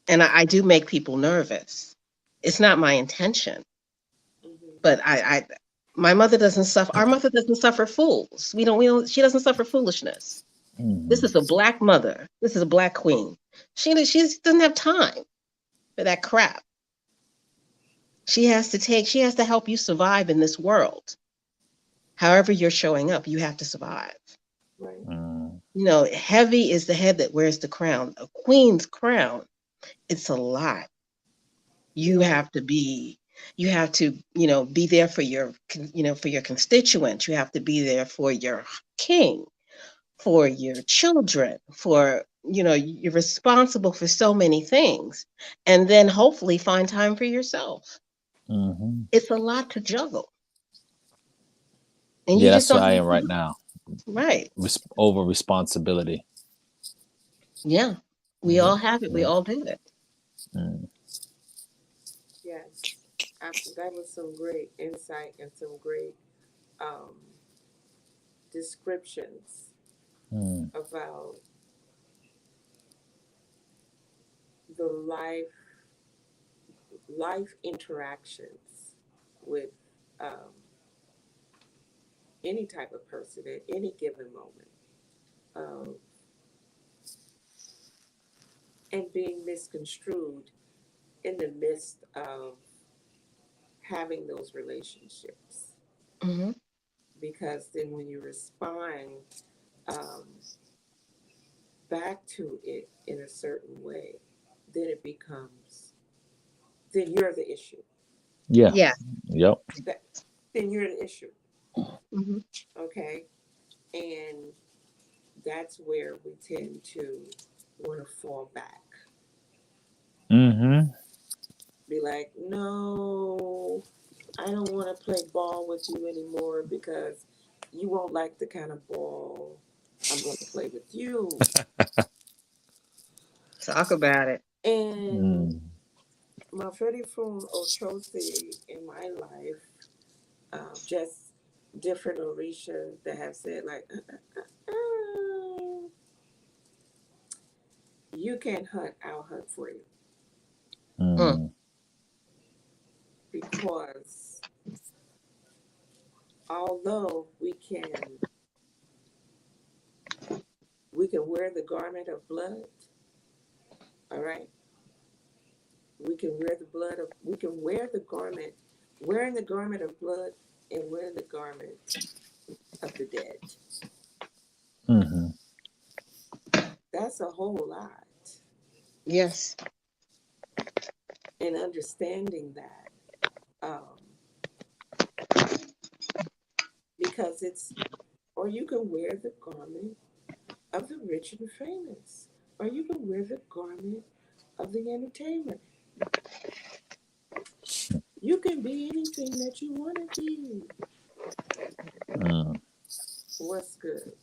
And I do make people nervous. It's not my intention, Mhm. but my mother doesn't suffer. Our mother doesn't suffer fools. We don't, she doesn't suffer foolishness. This Mhm. is a black mother. This is a black queen. She doesn't have time for that crap. She has to help you survive in this world. However you're showing up, you have to survive. Right. Mm. You know, heavy is the head that wears the crown. A queen's crown, it's a lot. You Yeah. have to be you have to, be there for for your constituents. You have to be there for your king, for your children, you're responsible for so many things. And then hopefully find time for yourself. Mhm. It's a lot to juggle. And you Yeah, just that's don't where I have am right time. now. Right. Over responsibility. Yeah. We Yep. all have it. We Yep. all do it. Mm. Yes. That was some great insight and some great um, descriptions Mm. about the life interactions with um, any type of person at any given moment, um, and being misconstrued in the midst of having those relationships. Hmm. Because then when you respond um, back to it in a certain way, then it becomes, then you're the issue. Yeah. Yeah. Yep. That, then you're the issue. Hmm. Okay. And that's where we tend to want to fall back. Mhm. Be like, no, I don't want to play ball with you anymore because you won't like the kind of ball I'm going to play with you. Talk about it. And Mm. my very from Ochosi in my life, just different Orisha that have said, like, you can't hunt, I'll hunt for you. Mm. Mm. Because although we can wear the garment of blood, all right, we can wear the garment, wearing the garment of blood and wearing the garment of the dead. Mhm. That's a whole lot. Yes. And understanding that, because it's, or you can wear the garment of the rich and famous, or you can wear the garment of the entertainment. You can be anything that you want to be. Mm. What's good?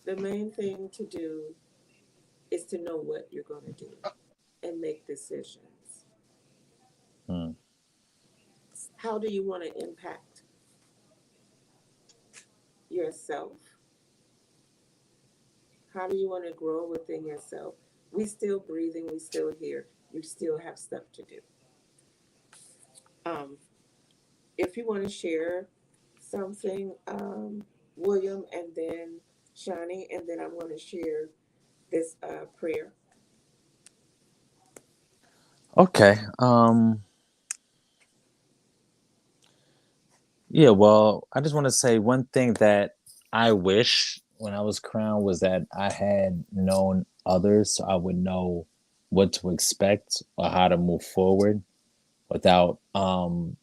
The main thing to do is to know what you're going to do and make decisions. Mm. How do you want to impact yourself? How do you want to grow within yourself? We still breathing, we still here. You still have stuff to do. Um, if you want to share something, William, and then Shani, and then I'm going to share this prayer. Okay. Yeah, well, I just want to say one thing that I wish when I was crowned was that I had known others so I would know what to expect or how to move forward without trying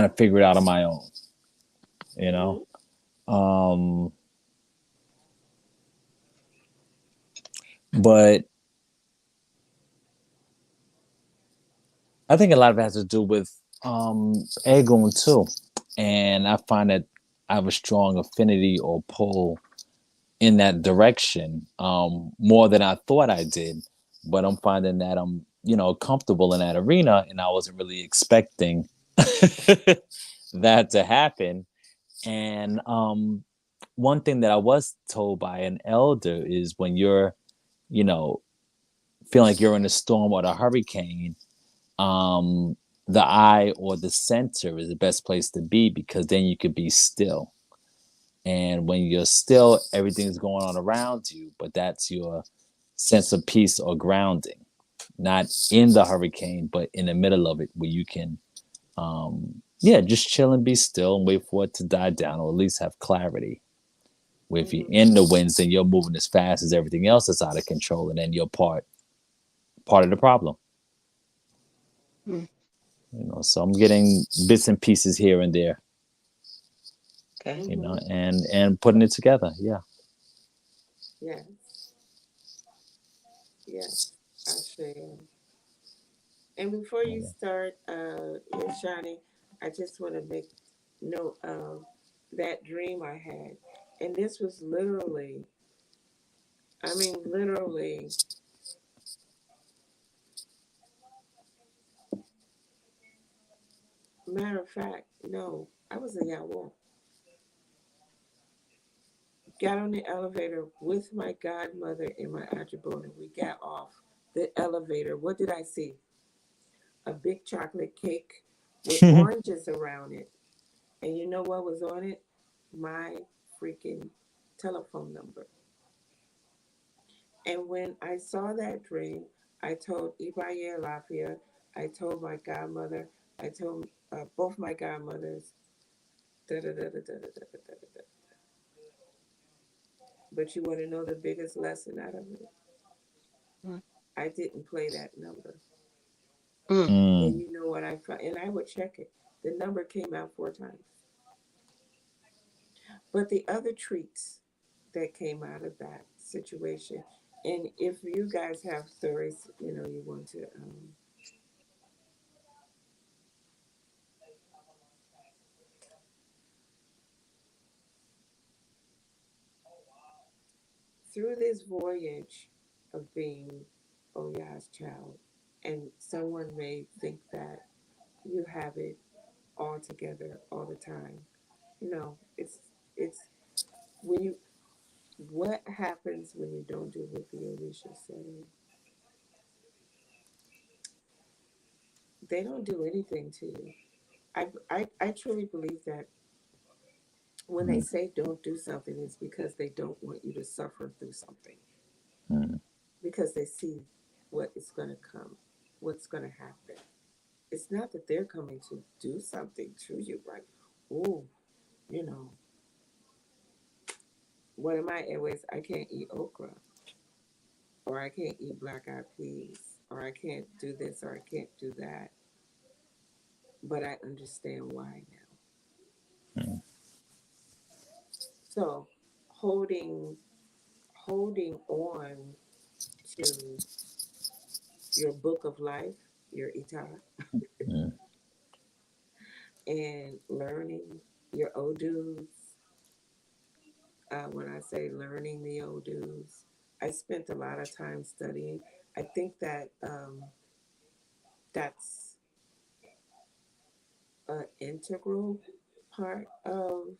to figure it out on my own, you know? Mm-hmm. Um But I think a lot of it has to do with Aegon too. And I find that I have a strong affinity or pull in that direction more than I thought I did. But I'm finding that I'm, comfortable in that arena, and I wasn't really expecting that to happen. And one thing that I was told by an elder is when you're, you know, feeling like you're in a storm or a hurricane, um, the eye or the center is the best place to be because then you could be still. And when you're still, everything's going on around you, but that's your sense of peace or grounding, not in the hurricane, but in the middle of it where you can, yeah, just chill and be still and wait for it to die down or at least have clarity. Where if you're Mm-hmm. in the winds, then you're moving as fast as everything else that's out of control, and then you're part of the problem. Mm. So I'm getting bits and pieces here and there, Okay. Mm-hmm. and putting it together. Yeah. Yes. Yes. I share. And before you Yeah. start, Shani, I just want to make note of that dream I had. And this was literally, I mean, literally, matter of fact, no, I was in Yawo. Got on the elevator with my godmother and my Ajabona. We got off the elevator. What did I see? A big chocolate cake with oranges around it. And you know what was on it? My freaking telephone number. And when I saw that dream, I told Ibaye Lafia, I told my godmother, I told both my godmothers, da da da da da da da da da. But you want to know the biggest lesson out of it? Mm. I didn't play that number. Mm. And Mm. you know what I found? And I would check it. The number came out 4 times. But the other treats that came out of that situation, and if you guys have stories, you want to, through this voyage of being Oya's child, and someone may think that you have it all together all the time. It's when you what happens when you don't do what the Orisha say. They don't do anything to you. I truly believe that when they Mm. say don't do something, it's because they don't want you to suffer through something. Mm. Because they see what is going to come, what's going to happen. It's not that they're coming to do something to you, right? Oh, you know, one of my airways, I can't eat okra, or I can't eat black eyed peas, or I can't do this, or I can't do that. But I understand why now. Mm. So holding holding on to your book of life, your ita, Mm. and learning your odus. When I say learning the odus, I spent a lot of time studying. I think that that's an integral part of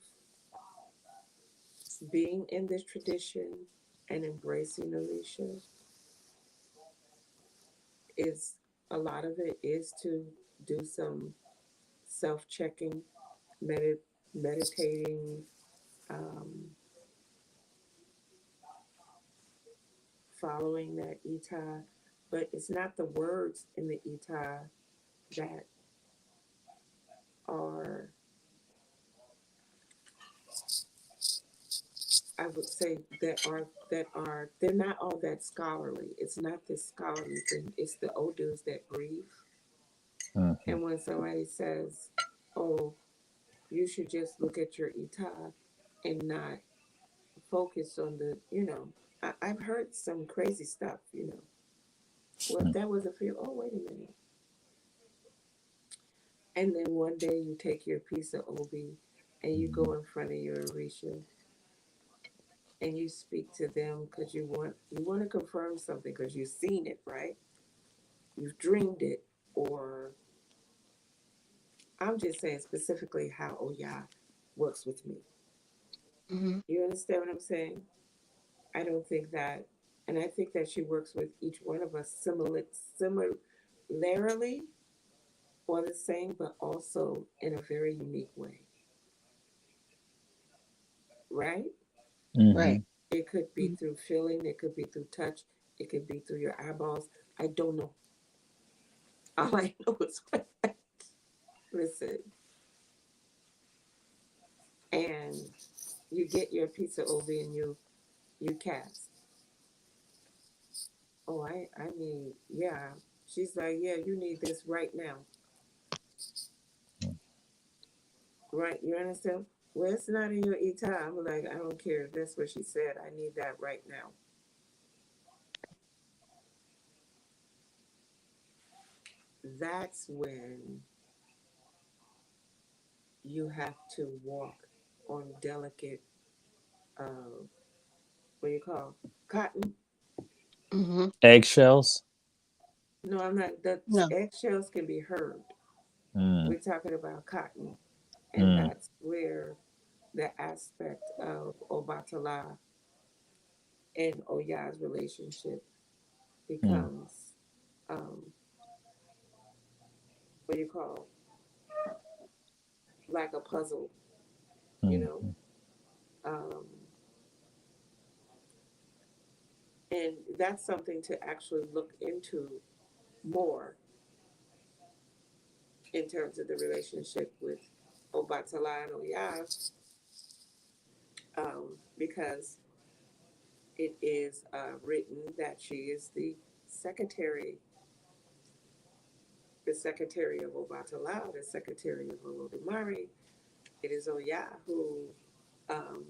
being in this tradition and embracing Orisha. Is a lot of it is to do some self-checking, meditating, um, following that ita, but it's not the words in the ita that are, I would say, they're not all that scholarly. It's not this scholarly thing. It's the odus that breathe. Mm. And when somebody says, "Oh, you should just look at your ita and not focus on the," I've heard some crazy stuff, you know. Well, if that wasn't for you, oh, wait a minute. And then one day you take your piece of Obi and you go in front of your Orisha and you speak to them because you want to confirm something because you've seen it, right? You've dreamed it, or I'm just saying specifically how Oya works with me. Mm-hmm. You understand what I'm saying? I don't think that, and I think that she works with each one of us similarly or the same, but also in a very unique way, right? Right. Hmm. It could be through feeling, it could be through touch, it could be through your eyeballs. I don't know. All I know is what. Listen, and you get your pizza over and you cast. Oh, I need, yeah. She's like, yeah, you need this right now, right? You understand? Well, it's not in your e-time. I'm like, I don't care if that's what she said. I need that right now. That's when you have to walk on delicate, what do you call cotton? Mm-hmm. Eggshells. No, I'm not. The No. eggshells can be heard. Mm, We're talking about cotton, and mm, that's where the aspect of Obatala and Oya's relationship mm, becomes, what do you call, like a puzzle, you mm, know. Um, and that's something to actually look into more in terms of the relationship with Obatala and Oya, because it is written that she is secretary, the secretary of Obatala, the secretary of Olodumare. It is Oya um,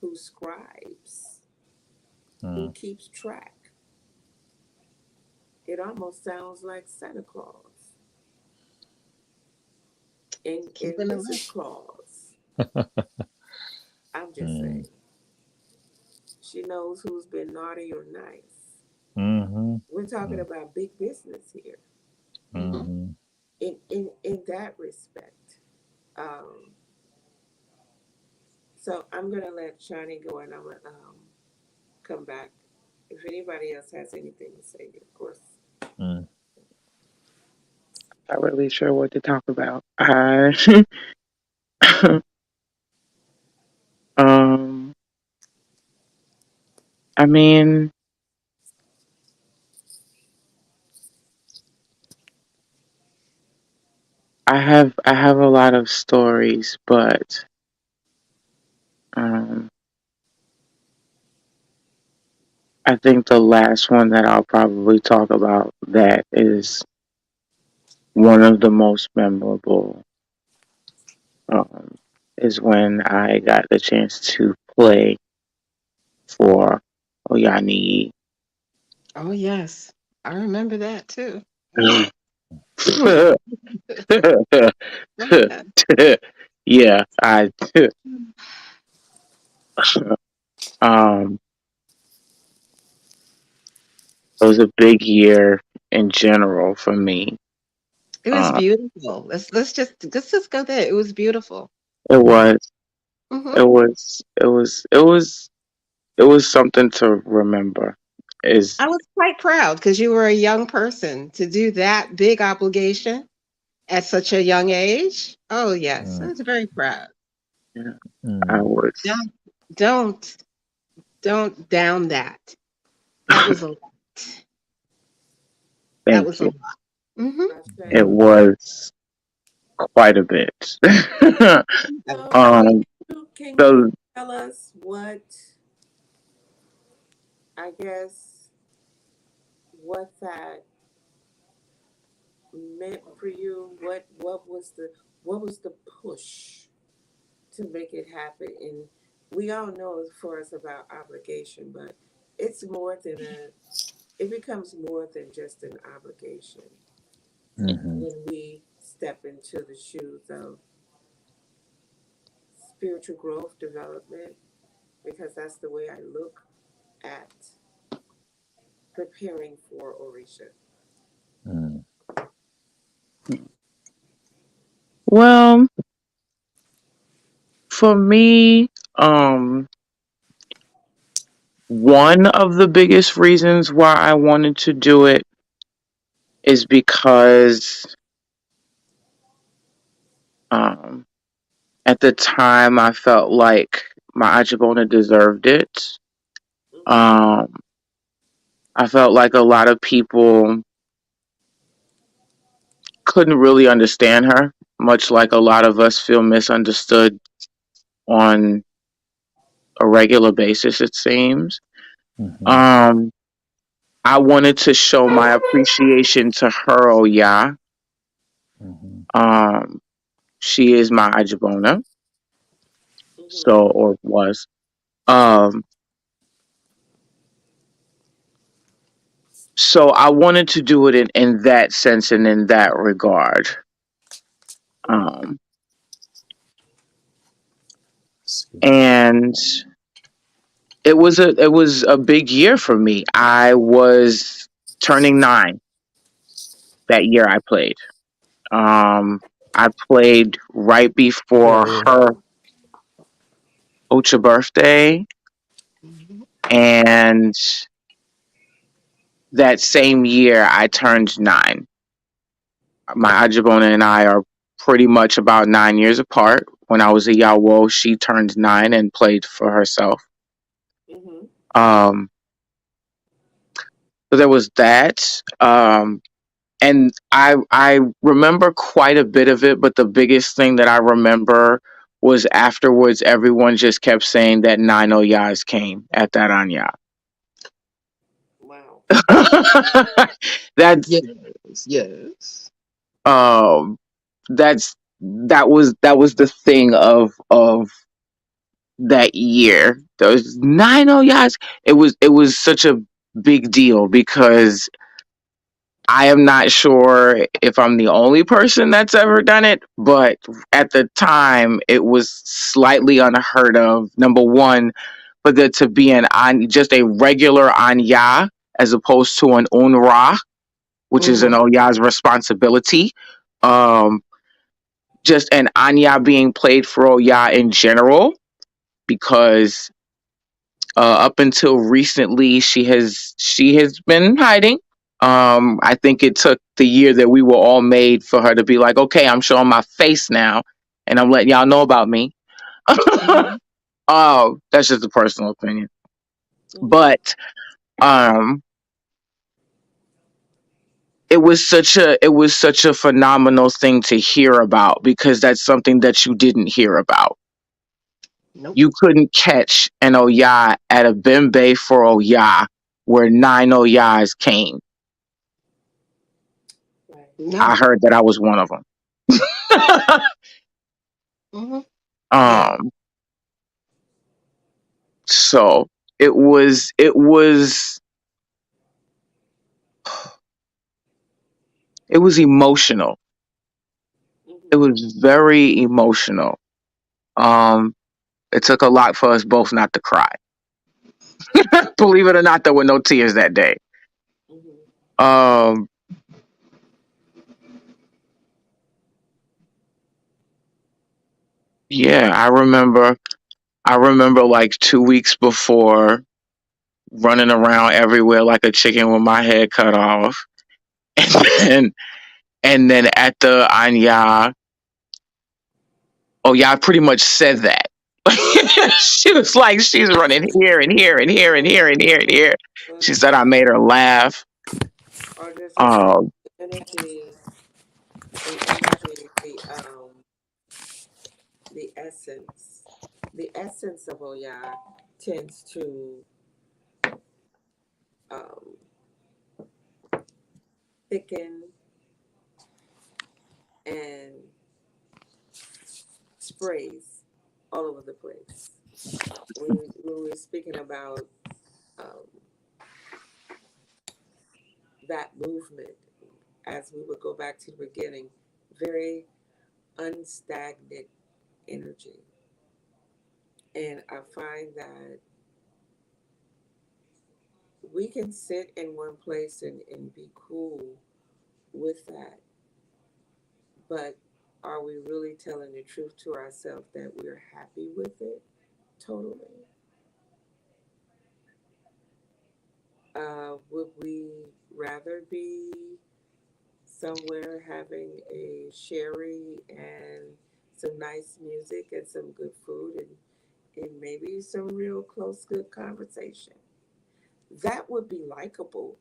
who scribes, who mm. keeps track. It almost sounds like Santa Claus and Keeping it Mrs. light. Claus. I'm just Mm, saying, she knows who's been naughty or nice. mhm, We're talking mm, about big business here Mm-hmm. mhm. in that respect. Um, so I'm gonna let Shani go, and I'm gonna come back. If anybody else has anything to say, of course. Mm. Not really sure what to talk about. um, I mean, I have a lot of stories, but um, I think the last one that I'll probably talk about that is one of the most memorable um, is when I got the chance to play for Oyani. Oh yes, I remember that too. Oh yeah. Yeah, I um it was a big year in general for me. It was Uh, beautiful. Let's just go there. It was beautiful. it was Hmm. it was something to remember. Is I was quite proud because you were a young person to do that big obligation at such a young age. Oh yes, I Mm, was very proud. yeah, I mm, was Don't don't don't down that. That was a that thank was a you. lot. Hmm. I say, It was quite a bit. so um can you the tell us what, I guess, what that meant for you? What was the push to make it happen? we all know for us about obligation, but it's more than it becomes more than just an obligation Mm-hmm. when we step into the shoes of spiritual growth, development, because that's the way I look at preparing for Orisha. Mm. Well, for me, one of the biggest reasons why I wanted to do it is because um, at the time I felt like my Ajabona deserved it. Mhm. Um, I felt like a lot of people couldn't really understand her, much like a lot of us feel misunderstood on a regular basis, it seems. Mm-hmm. Um, I wanted to show my appreciation to her, oh yeah. Mm-hmm. Um, she is my Ajabona, Mhm. so, or was. Um, so I wanted to do it in that sense and in that regard. Mhm. Um, Excuse me. and it was a big year for me. I was turning 9 that year I played. I played right before Hello. her Ocha birthday, Mhm. and that same year I turned 9. My Ajabona and I are pretty much about 9 years apart. When I was a Yawo, she turned 9 and played for herself. Mhm. Um, so there was that. And I remember quite a bit of it, but the biggest thing that I remember was afterwards everyone just kept saying that 9 Oyas came at that Anya. Wow. That's Yes, yes. um that was the thing of that year. Those 9 Oyas. It was such a big deal because I am not sure if I'm the only person that's ever done it, but at the time it was slightly unheard of. Number one, for there to be just a regular Anya as opposed to an Unra, which is an Mm-hmm. Oya's responsibility. Um, just an Anya being played for Oya in general, because up until recently she has been hiding. I think it took the year that we were all made for her to be like, okay, I'm showing my face now, and I'm letting y'all know about me. Mm-hmm. Oh, that's just a personal opinion, Mhm. but um, it was such a phenomenal thing to hear about because that's something that you didn't hear about. Nope. You couldn't catch an Oya at a Bembe for Oya where 9 Oyas came. Right. I No. heard that I was one of them. Mm-hmm. Yeah. um, so it was emotional. It Mhm. was very emotional. Um, it took a lot for us both not to cry. Believe it or not, there were no tears that day. Mhm. Um, yeah, I remember like 2 weeks before running around everywhere like a chicken with my head cut off. And then at the Anya, oh yeah, I pretty much said that. She was like, she's running here and here and here and Right. here and here and here. But She said I made her laugh. or just a sense Um, of the energy, the essence, the essence of Oya tends to um, thicken and sprays all over the place. when we were speaking about um, that movement, as we would go back to the beginning, very unstagnant energy. And I find that we can sit in one place and be cool with that, but are we really telling the truth to ourselves that we're happy with it totally? Would we rather be somewhere having a sherry and some nice music and some good food and maybe some real close, good conversation? That would be likable.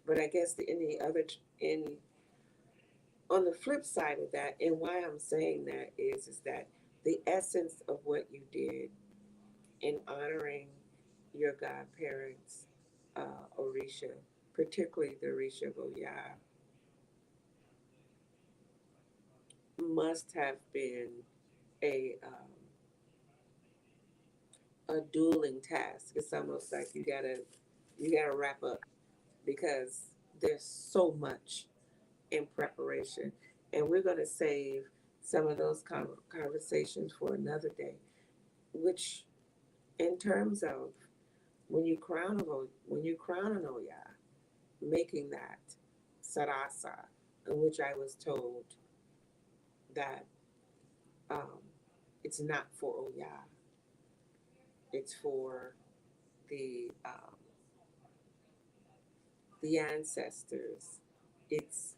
But I guess in the other in on the flip side of that, and why I'm saying that is that the essence of what you did in honoring your godparents, Orisha, particularly the Orisha Goya, must have been a dueling task. It's almost like you gotta wrap up because there's so much in preparation, and we're gonna save some of those conversations for another day. Which, in terms of when you crown an Oya, making that sarasa, in which I was told that um, it's not for Oya, it's for the um, the ancestors. It's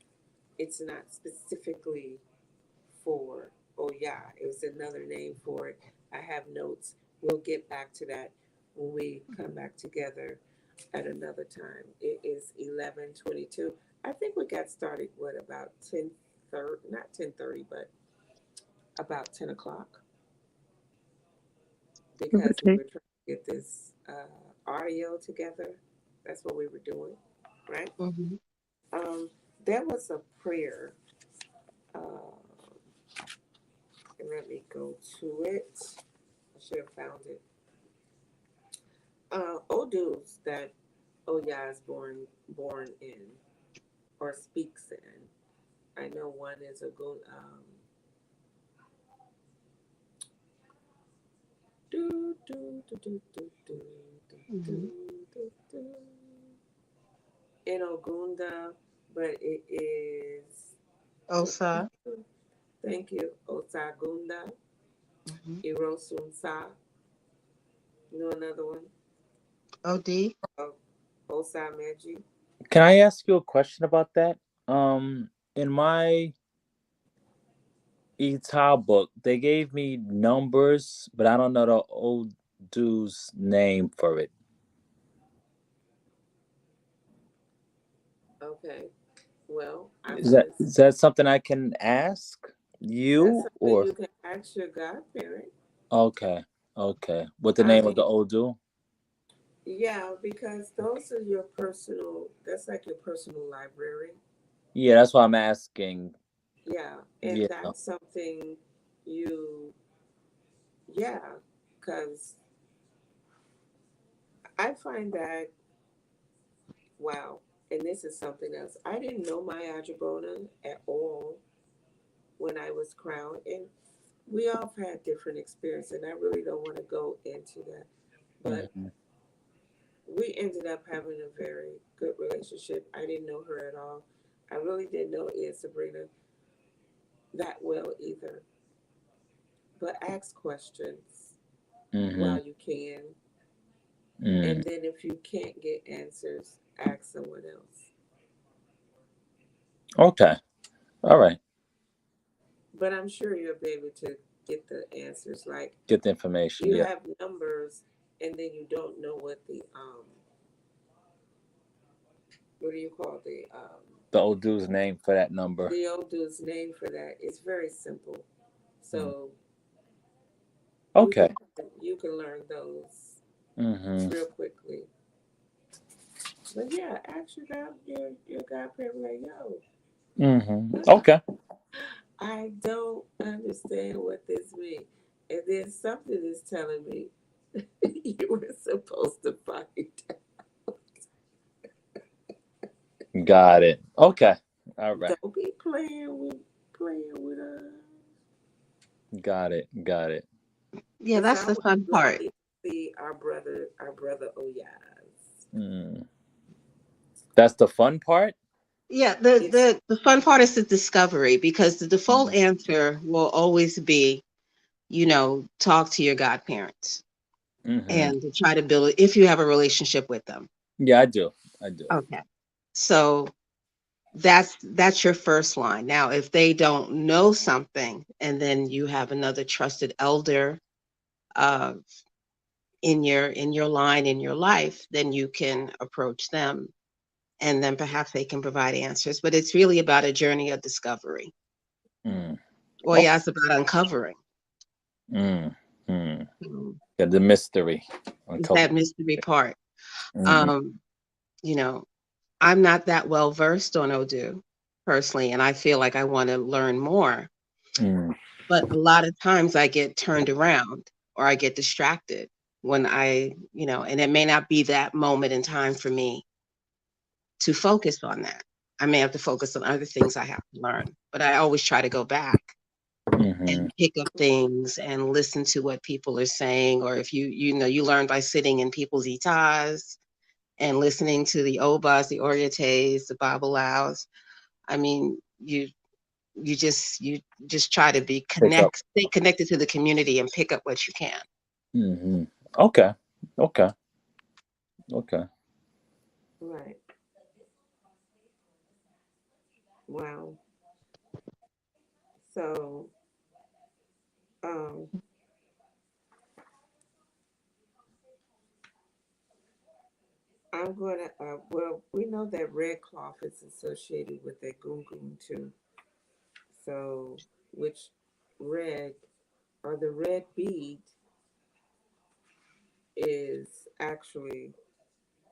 it's not specifically for Oya. It was another name for it. I have notes. We'll get back to that when we come back together at another time. It is 11:22. I think we got started what about 10:30? Not 10:30, but about 10 o'clock Give or because we take. were trying to get this audio together. That's what we were doing, right? Mm-hmm. Um, there was a prayer. Uh, and let me go to it. I should have found it. Odus that Oya is born in or speaks in. I know one is a good do do do do do do do Mm-hmm. do do in Ogunda, but it is Osa. thank you Osagunda Mm-hmm. Irosunsa. You know another one? OD. Oh, Osameji. Can I ask you a question about that? In my Eta book, they gave me numbers, but I don't know the old dude's name for it. Okay. Well, I'm Is gonna. that something I can ask That's you something or you can ask your godparent. okay, okay? What the I name of the mean, old dude? yeah, because those are your personal. That's like your personal library. Yeah, that's why I'm asking. Yeah, and Yeah. that's something you. Yeah, because I find that wow, and this is something else. I didn't know my Ajabona at all when I was crowned, and we all have had different experiences, and I really don't want to go into that. But Hmm. we ended up having a very good relationship. I didn't know her at all. I really didn't know Aunt Sabrina that well either. But ask questions Hmm. while you can. Mm. And then if you can't get answers, ask someone else. Okay. All right. But I'm sure you'll be able to get the answers. Like Get the information. you Yeah. have numbers and then you don't know what do you call The old dude's name for that number. the old dude's name for that. It's very simple. Mm. So you Okay. can you can learn those Hmm. real quickly. But yeah, ask your godparent like, yo, Hmm. Okay. I don't understand what this means. And then something is telling me you were supposed to find Got it. Okay. All out. right. Don't be playing with us. Got it. Got it. Yeah, It's that's the always fun part. lovely to see our brother Oyas. Mm. That's the fun part. Yeah, the, It's the the fun part is the discovery because the default Mm-hmm. answer will always be, talk to your godparents Mm-hmm. and to try to build it if you have a relationship with them. Yeah, I do. I do. Okay. So that's your first line. Now, if they don't know something and then you have another trusted elder uh, in your line in your life, then you can approach them and then perhaps they can provide answers. But it's really about a journey of discovery. Mm. Or yeah, Okay. it's about uncovering. Mm. Mm. Mm, Yeah, the mystery it's uncovered. that mystery part. Mm-hmm. Um, you know, I'm not that well versed on Odoo personally, and I feel like I want to learn more. Mm. But a lot of times I get turned around or I get distracted when and it may not be that moment in time for me to focus on that. I may have to focus on other things I have to learn, but I always try to go back Mm-hmm. and pick up things and listen to what people are saying. Or if you learn by sitting in people's itas and listening to the obas, the orietes, the babalao. I mean, you just try to Pick up. stay connected to the community and pick up what you can. Mm-hmm. Okay. Okay. Okay. right. Wow. So, um, I'm gonna. Well, we know that red cloth is associated with a gungun too. So, which red or the red bead is actually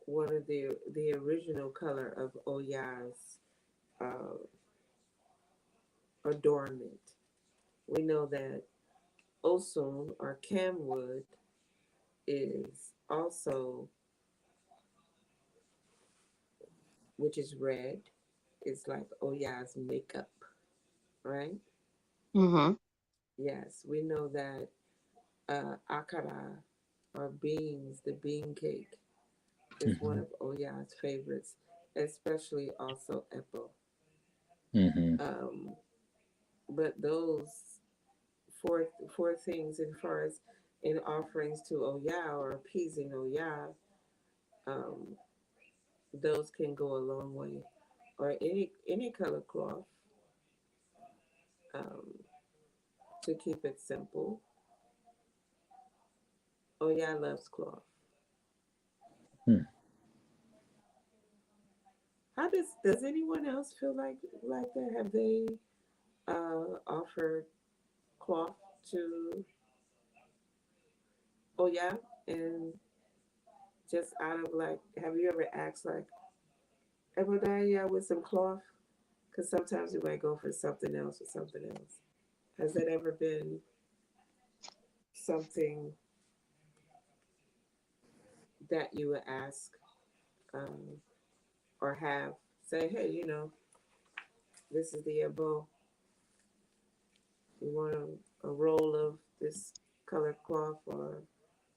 one of the original color of Oya's uh, adornment. We know that Osun or camwood is also, which is red, is like Oya's makeup, right? Mm-hmm. Yes, we know that akara or beans, the bean cake, is one Mm-hmm. of Oya's favorites, especially also Epo. Mm-hmm. Um, but those four things, as far as in offerings to Oya or appeasing Oya, um, those can go a long way. Or any color cloth, um, to keep it simple. Oya loves cloth. Hmm. How does anyone else feel like that? Have they offered cloth to Oya, and just out of like, have you ever asked like, Ebodaya with some cloth? Because sometimes we might go for something else or something else. Has that ever been something that you would ask, um, or have say, hey, this is the Ebo. You want a roll of this colored cloth or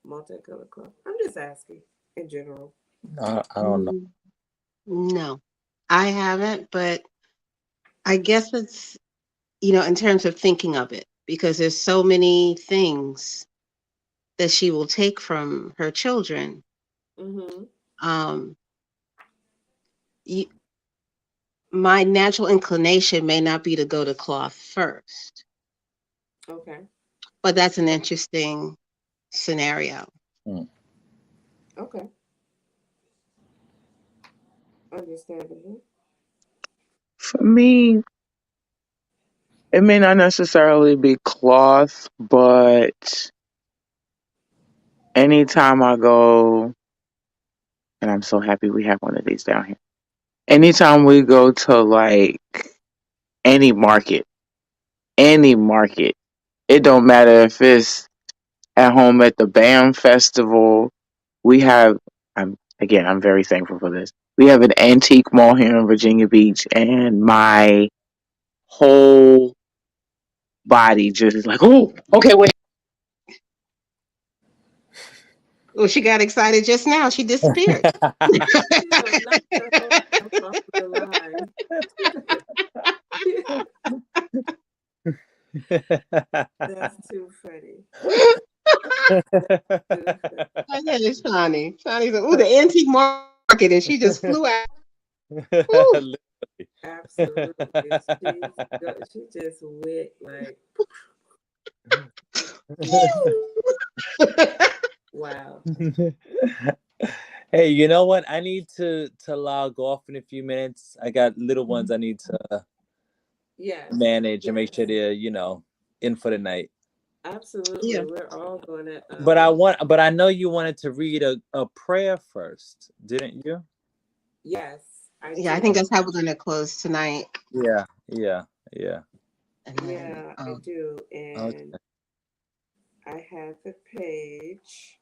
multicolored cloth? I'm just asking in general. I don't know. Mm, no, I haven't, but I guess it's, in terms of thinking of it, because there's so many things that she will take from her children. Mm-hmm. Um, you, my natural inclination may not be to go to cloth first, Okay. but that's an interesting scenario. Mm. Okay. Understandable. For me, it may not necessarily be cloth, but anytime I go, and I'm so happy we have one of these down here. Anytime we go to like any market, any market, it don't matter if it's at home at the BAM Festival. We have, I'm very thankful for this. We have an antique mall here in Virginia Beach, and my whole body just is like, oh, okay, wait. Oh, she got excited just now. She disappeared. She done knocked her whole self off the line. That's too funny. Too funny. I had it, Shawnee. Shawnee said, "Ooh, the antique market," and she just flew out. Ooh. Absolutely. She just went like, wow. Hey, you know what? I need to log off in a few minutes. I got little ones I need to Yes. manage and make Yes. sure they're, in for the night. Absolutely. Yeah. We're all gonna But I know you wanted to read a prayer first, didn't you? yes, I Yeah, I think do. that's how we're gonna close tonight. Yeah, yeah, yeah. And then Yeah, I do. And Okay. I have the page.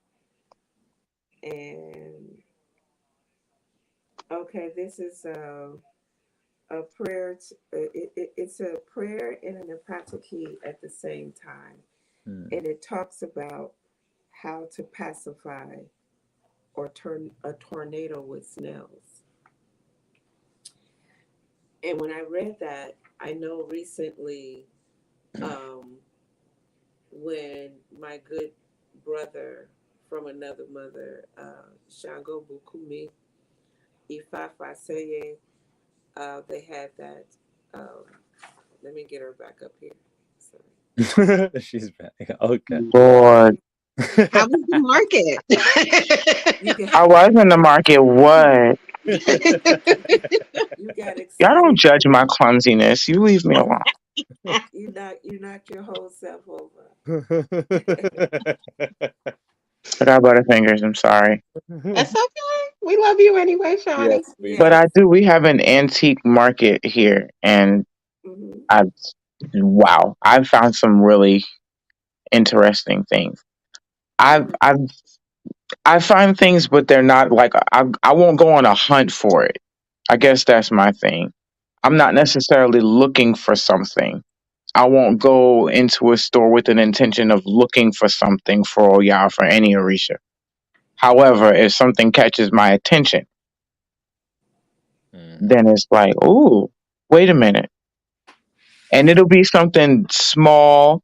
And okay, this is a prayer. It's a prayer and an apataki at the same time. Hmm. And it talks about how to pacify or turn a tornado with snails. And when I read that, I know recently um, when my good brother from another mother, Shango Bukumi Ifafaseye, they had that. Um, let me get her back up here. Sorry. She's back. Okay. Lord, how was the You market? got I was in the market. What? you got Y'all don't excited. judge my clumsiness. You leave me alone. You knocked your whole self over. But I butterfingers. I'm sorry. That's okay. We love you anyway, Shawnee. Yes, we But do. Yes. I do. We have an antique market here, and Hmm. I, wow, I've found some really interesting things. I've Hmm. I've I find things, but they're not like I won't go on a hunt for it. I guess that's my thing. I'm not Hmm. necessarily looking for something. I won't go into a store with an intention of looking for something for y'all for any Orisha. However, if something catches my attention, Mm, then it's like, ooh, wait a minute. And it'll be something small.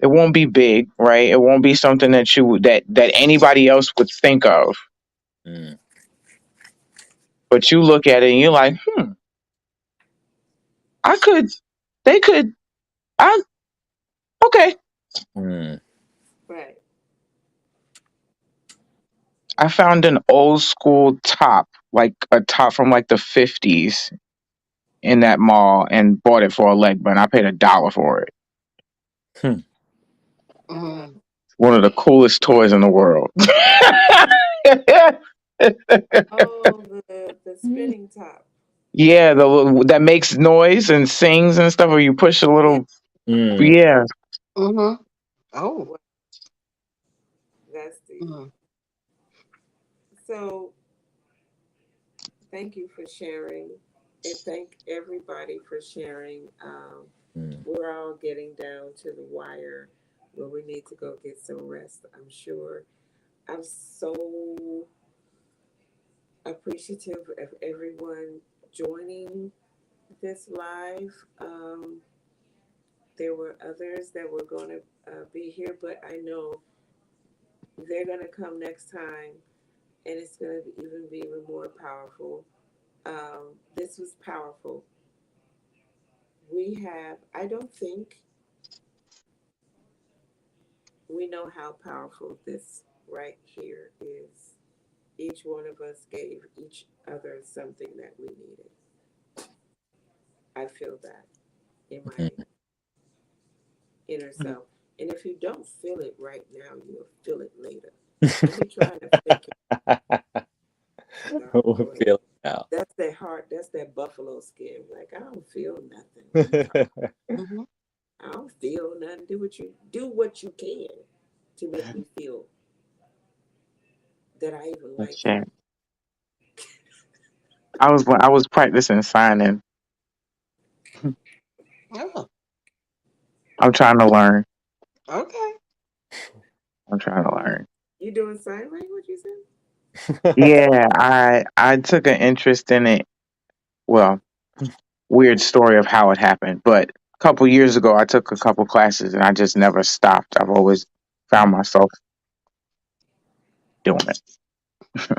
It won't be big, right? It won't be something that anybody else would think of. mm, But you look at it and you're like, I could, they could, I okay. mm, Right. I found an old school top, like a top from like the 50s in that mall and bought it for a leg bun. I paid $1 for it. hmm, Oh wow. Mm. One of the coolest toys in the world. Oh, the spinning top. Yeah, that makes noise and sings and stuff. Or you push a Yeah. little. mm, Yeah, Mm-hmm. Oh. Wow. That's deep. Mm. So thank you for sharing, and thank everybody for sharing. mm. We're all getting down to the wire where we need to go get some rest, I'm sure. I'm so appreciative of everyone joining this live. There were others that were going to be here, but I know they're going to come next time, and it's going to even be even more powerful. This was powerful. I don't think we know how powerful this right here is. Each one of us gave each other something that we needed. I feel that in my inner self. And if you don't feel it right now, you'll feel it later. Don't be trying to fake it. We'll Boy, feel it now. that's that heart, that's that buffalo skin. Like, I don't feel nothing. What are you talking about? Mm-hmm. I don't feel nothing. Do what you can. to make me feel that I even like him. Shit. I was practicing signing. Oh, I'm trying to learn. okay. I'm trying to learn. You doing sign language, you said? Yeah, I took an interest in it. Well, weird story of how it happened, but a couple years ago I took a couple classes and I just never stopped. I've always found myself doing it.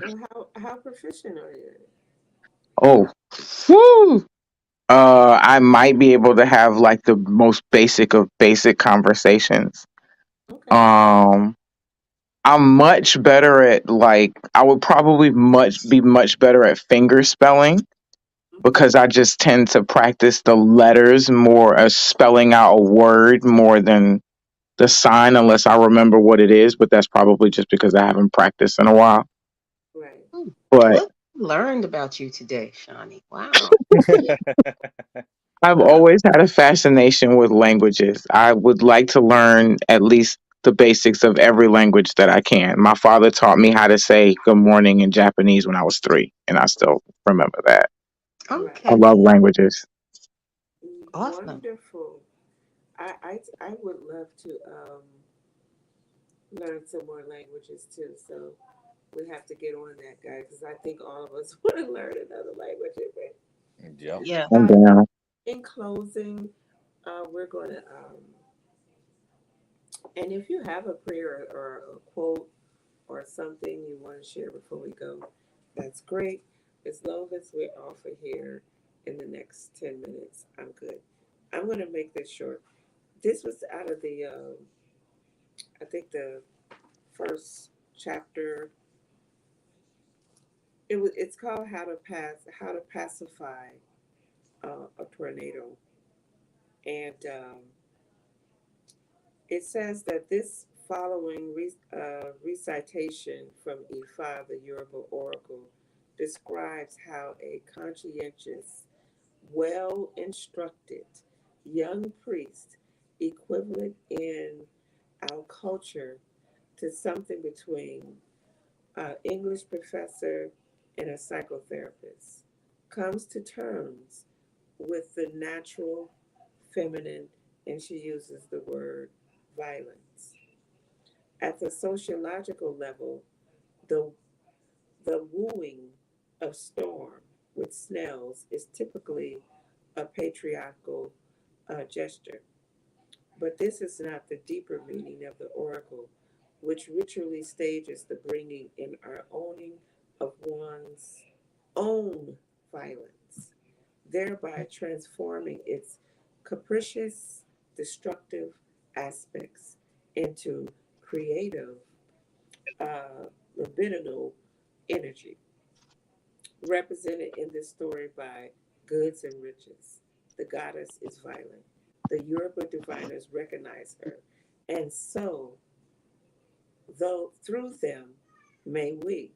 And how proficient are you? Oh, woo! I might be able to have like the most basic of basic conversations. Okay. Um, I'm much better at like I would probably much better at finger spelling Mm-hmm. because I just tend to practice the letters more as spelling out a word more than the sign unless I remember what it is, but that's probably just because I haven't practiced in a while. Right. Hmm. But What learned about you today, Shawnee? Wow. I've Wow. always had a fascination with languages. I would like to learn at least the basics of every language that I can. My father taught me how to say good morning in Japanese when I was 3, and I still remember that. Right. I Okay. love languages. Awesome. Wonderful. I would love to learn some more languages too. So we have to get on that, guy, because I think all of us want to learn another language. Yep. Yeah. I'm Uh, down. in closing, we're going to, and if you have a prayer or a quote or something you want to share before we go, that's great. As long as we're off of here in the next 10 minutes, I'm good. I'm going to make this short. This was out of the, I think the first chapter. It's called How to Pacify a Tornado. And it says that this following recitation from Ifa, the Yoruba oracle, describes how a conscientious, well instructed young priest, equivalent in our culture to something between an English professor and a psychotherapist, comes to terms with the natural feminine, and she uses the word violence. At the sociological level, the, the wooing of Storm with snails is typically a patriarchal gesture. But this is not the deeper meaning of the oracle, which ritually stages the bringing in our owning of one's own violence, thereby transforming its capricious, destructive aspects into creative, libidinal energy, represented in this story by goods and riches. The goddess is violent. The Yoruba diviners recognize her, and so, though through them, may we,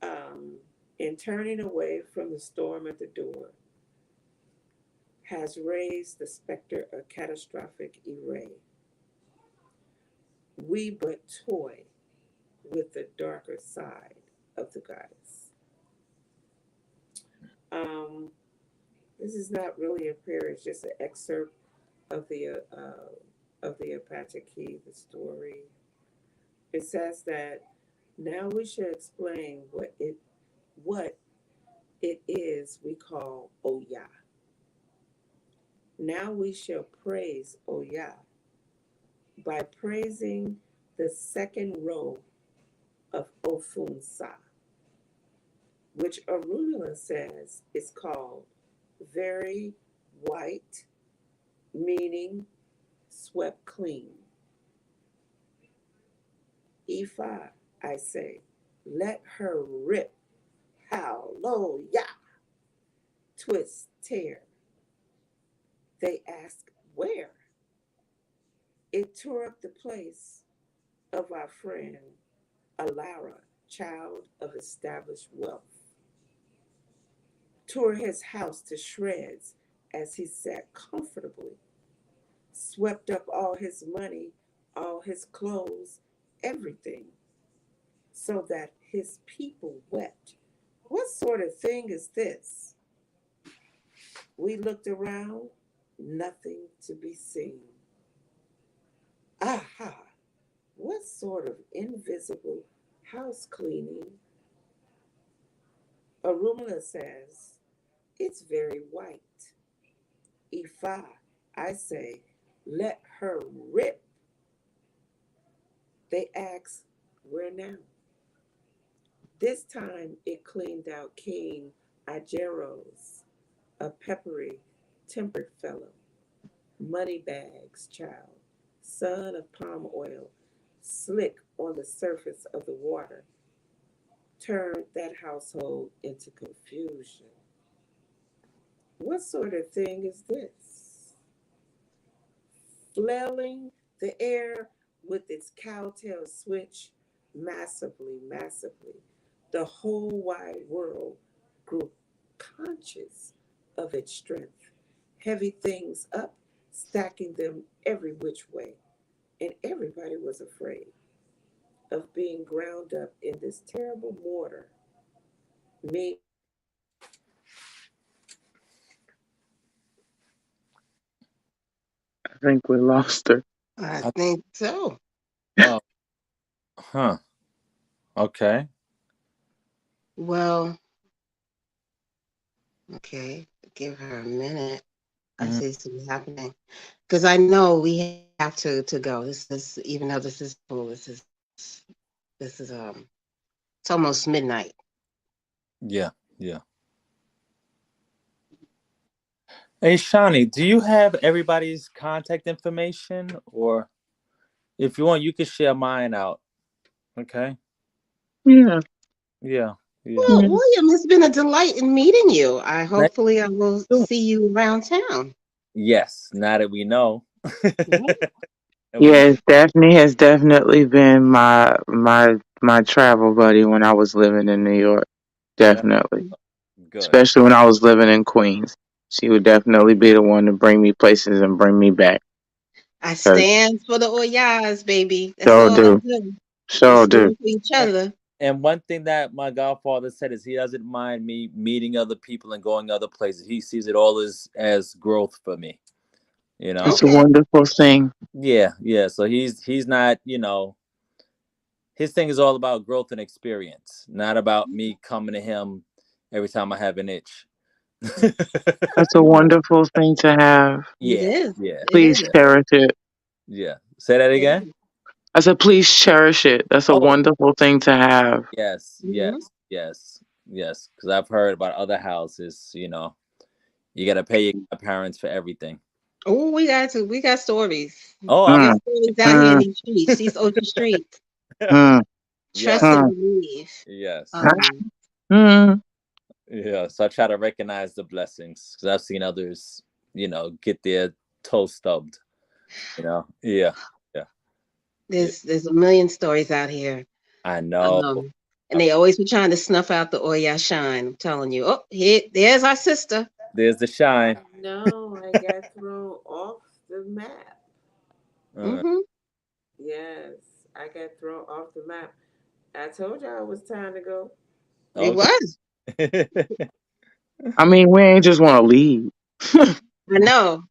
um, in turning away from the storm at the door, has raised the specter of catastrophic array. We but toy with the darker side of the goddess. Um, this is not really a prayer; it's just an excerpt of the Apataki, the story. It says that now we should explain what it is we call Oya. Now we shall praise Oya by praising the second row of Ofunsa, which Arunula says is called very white, meaning swept clean. Ifa, I say, let her rip, howl, low, ya, twist, tear. They ask, where? It tore up the place of our friend Alara, child of established wealth, tore his house to shreds as he sat comfortably, swept up all his money all his clothes, everything, so that his people wept. What sort of thing is this? We looked around, nothing to be seen. Aha! What sort of invisible house cleaning? Arumala says, it's very white. Ifa, I say, let her rip. They ask, where now? This time it cleaned out King Ajeros, a peppery, tempered fellow. Moneybags, child, son of palm oil, slick on the surface of the water, turned that household into confusion. What sort of thing is this? Flailing the air with its cowtail switch massively, massively, the whole wide world grew conscious of its strength. Heavy things up, stacking them every which way, and everybody was afraid of being ground up in this terrible mortar. Me, I think we lost her. I I, think so. oh, huh. Okay. Well, okay, give her a minute. I Mhm. see something happening because I know we have to go. This is even though this is full. This is it's almost midnight. Yeah. Yeah. Hey, Shani, do you have everybody's contact information? Or if you want, you can share mine out. Okay. Yeah. Yeah. Yeah. Well, Yeah. William, it's been a delight in meeting you. I Nice hopefully I will to- see you around town. Yes. Now that we know. Yeah. And we know. Yes, Daphne has definitely been my travel buddy when I was living in New York. Yeah. Definitely. Good. Especially when I was living in Queens. She would definitely be the one to bring me places and bring me back. I 'Cause stand for the Oyas, baby. That's so all I do. do. We So do. stand for each And, other. and one thing that my godfather said is he doesn't mind me meeting other people and going other places. He sees it all as growth for me. You know. It's a Okay. wonderful thing. Yeah. Yeah. So he's not. His thing is all about growth and experience, not about me coming to him every time I have an itch. That's a wonderful thing to have. It Yeah, is. yeah, It Please yeah, is. cherish it. yeah. Say that It again. is. I said, please cherish it. That's a Oh, wonderful thing to have. yes, Hmm. yes, yes, yes. Because I've heard about other houses. You got to pay your parents for everything. Oh, we got stories. Oh, We I'm. got Mm, stories out here in mm, these streets, these OG streets. mm, Yes, Trust and mm, believe. yes, Um, mm. yeah. So I try to recognize the blessings because I've seen others, get their toe stubbed. Yeah, yeah, yeah. there's a million stories out here. I know. And they always be trying to snuff out the Oya shine. I'm telling you. Oh, here, there's our sister. There's the shine. no, I got thrown off the map. Uh, Hmm. Yes, I got thrown off the map. I told y'all it was time to go. It okay. was. I mean, we ain't just want to leave. I know.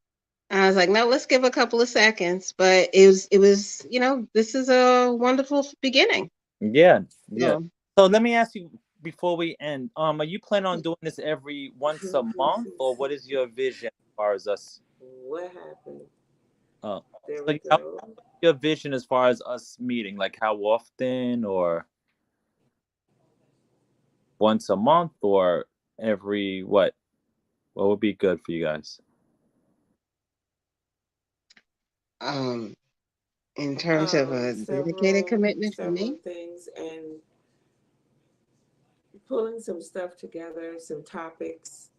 I was like, no, let's give a couple of seconds. But it was, this is a wonderful beginning. Yeah, yeah. So So let me ask you before we end. Are you planning on doing this every once a month, or what is your vision as far as us? What happened? Uh, There so we how go. your vision as far as us meeting? Like how often, or once a month, or every what? What would be good for you guys? um in terms of a dedicated commitment for Several me, things, and pulling some stuff together, some topics,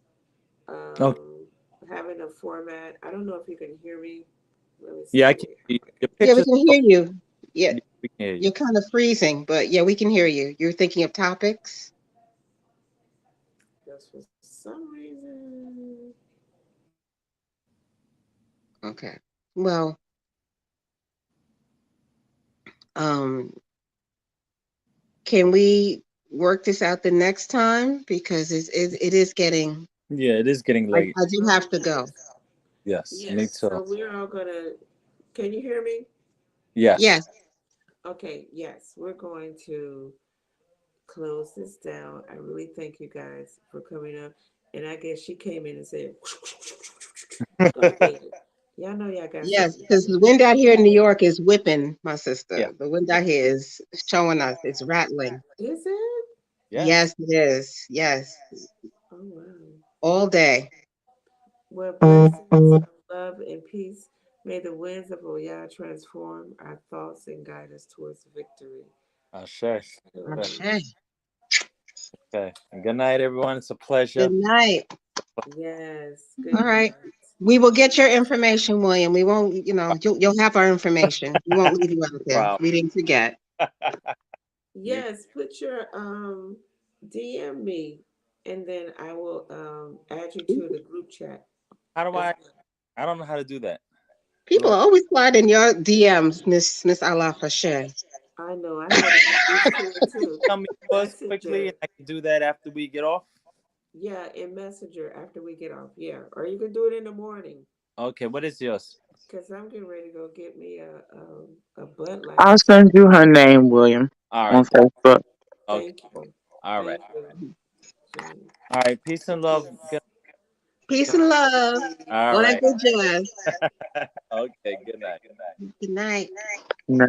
Okay. um, having a format. I don't know if you can hear me. Let me Yeah, I see. can. Your yeah, we pictures. can hear you. Yeah, Yeah, we can hear you. you're kind of freezing, but yeah, we can hear you. You're thinking of topics. Just for some reason. Okay. Well, Um, can we work this out the next time? Because it is getting, Yeah, it is getting late. I do have to go. Yes, me Yes, too. so we're all gonna, can you hear me? Yes. Yes, Okay, yes, we're going to close this down. I really thank you guys for coming up. And I guess she came in and said, go ahead. Y'all know y'all got yes, something to because say. the wind out here in New York is whipping, my Yeah. sister. The wind out here is showing us, it's rattling. Is it? Yes. Yes, it is. Yes, Oh, wow. all day. Well, blessings of love and peace. May the winds of Oya transform our thoughts and guide us towards victory. Sure. Sure. Okay. Okay. And good night, everyone. It's a pleasure. Good night. Yes, All good right. night. We will get your information, William. We won't, you'll have our information. We won't leave you out there. Problem. We didn't forget. You. Yes, put your DM me and then I will add you to the group chat How do as I? well. I don't know how to do that. What do People I? always slide in your DMs, Miss Allah Fashay. I know I had to get used to it too. Tell me yours quickly, Messenger. and I can do that after we get off. Yeah, in Messenger after we get off. Yeah. Or you can do it in the morning. Okay. What is yours? Cause I'm getting ready to go get me a Bud Light I'll or send something. you her name, William, All on right. Facebook. Okay. Thank you. All right. Thank you, Jane. All right. Peace and love. Good. Peace Good. and Love and love. peace. All All that right. good jazz. Okay. Good night. Good night. Name.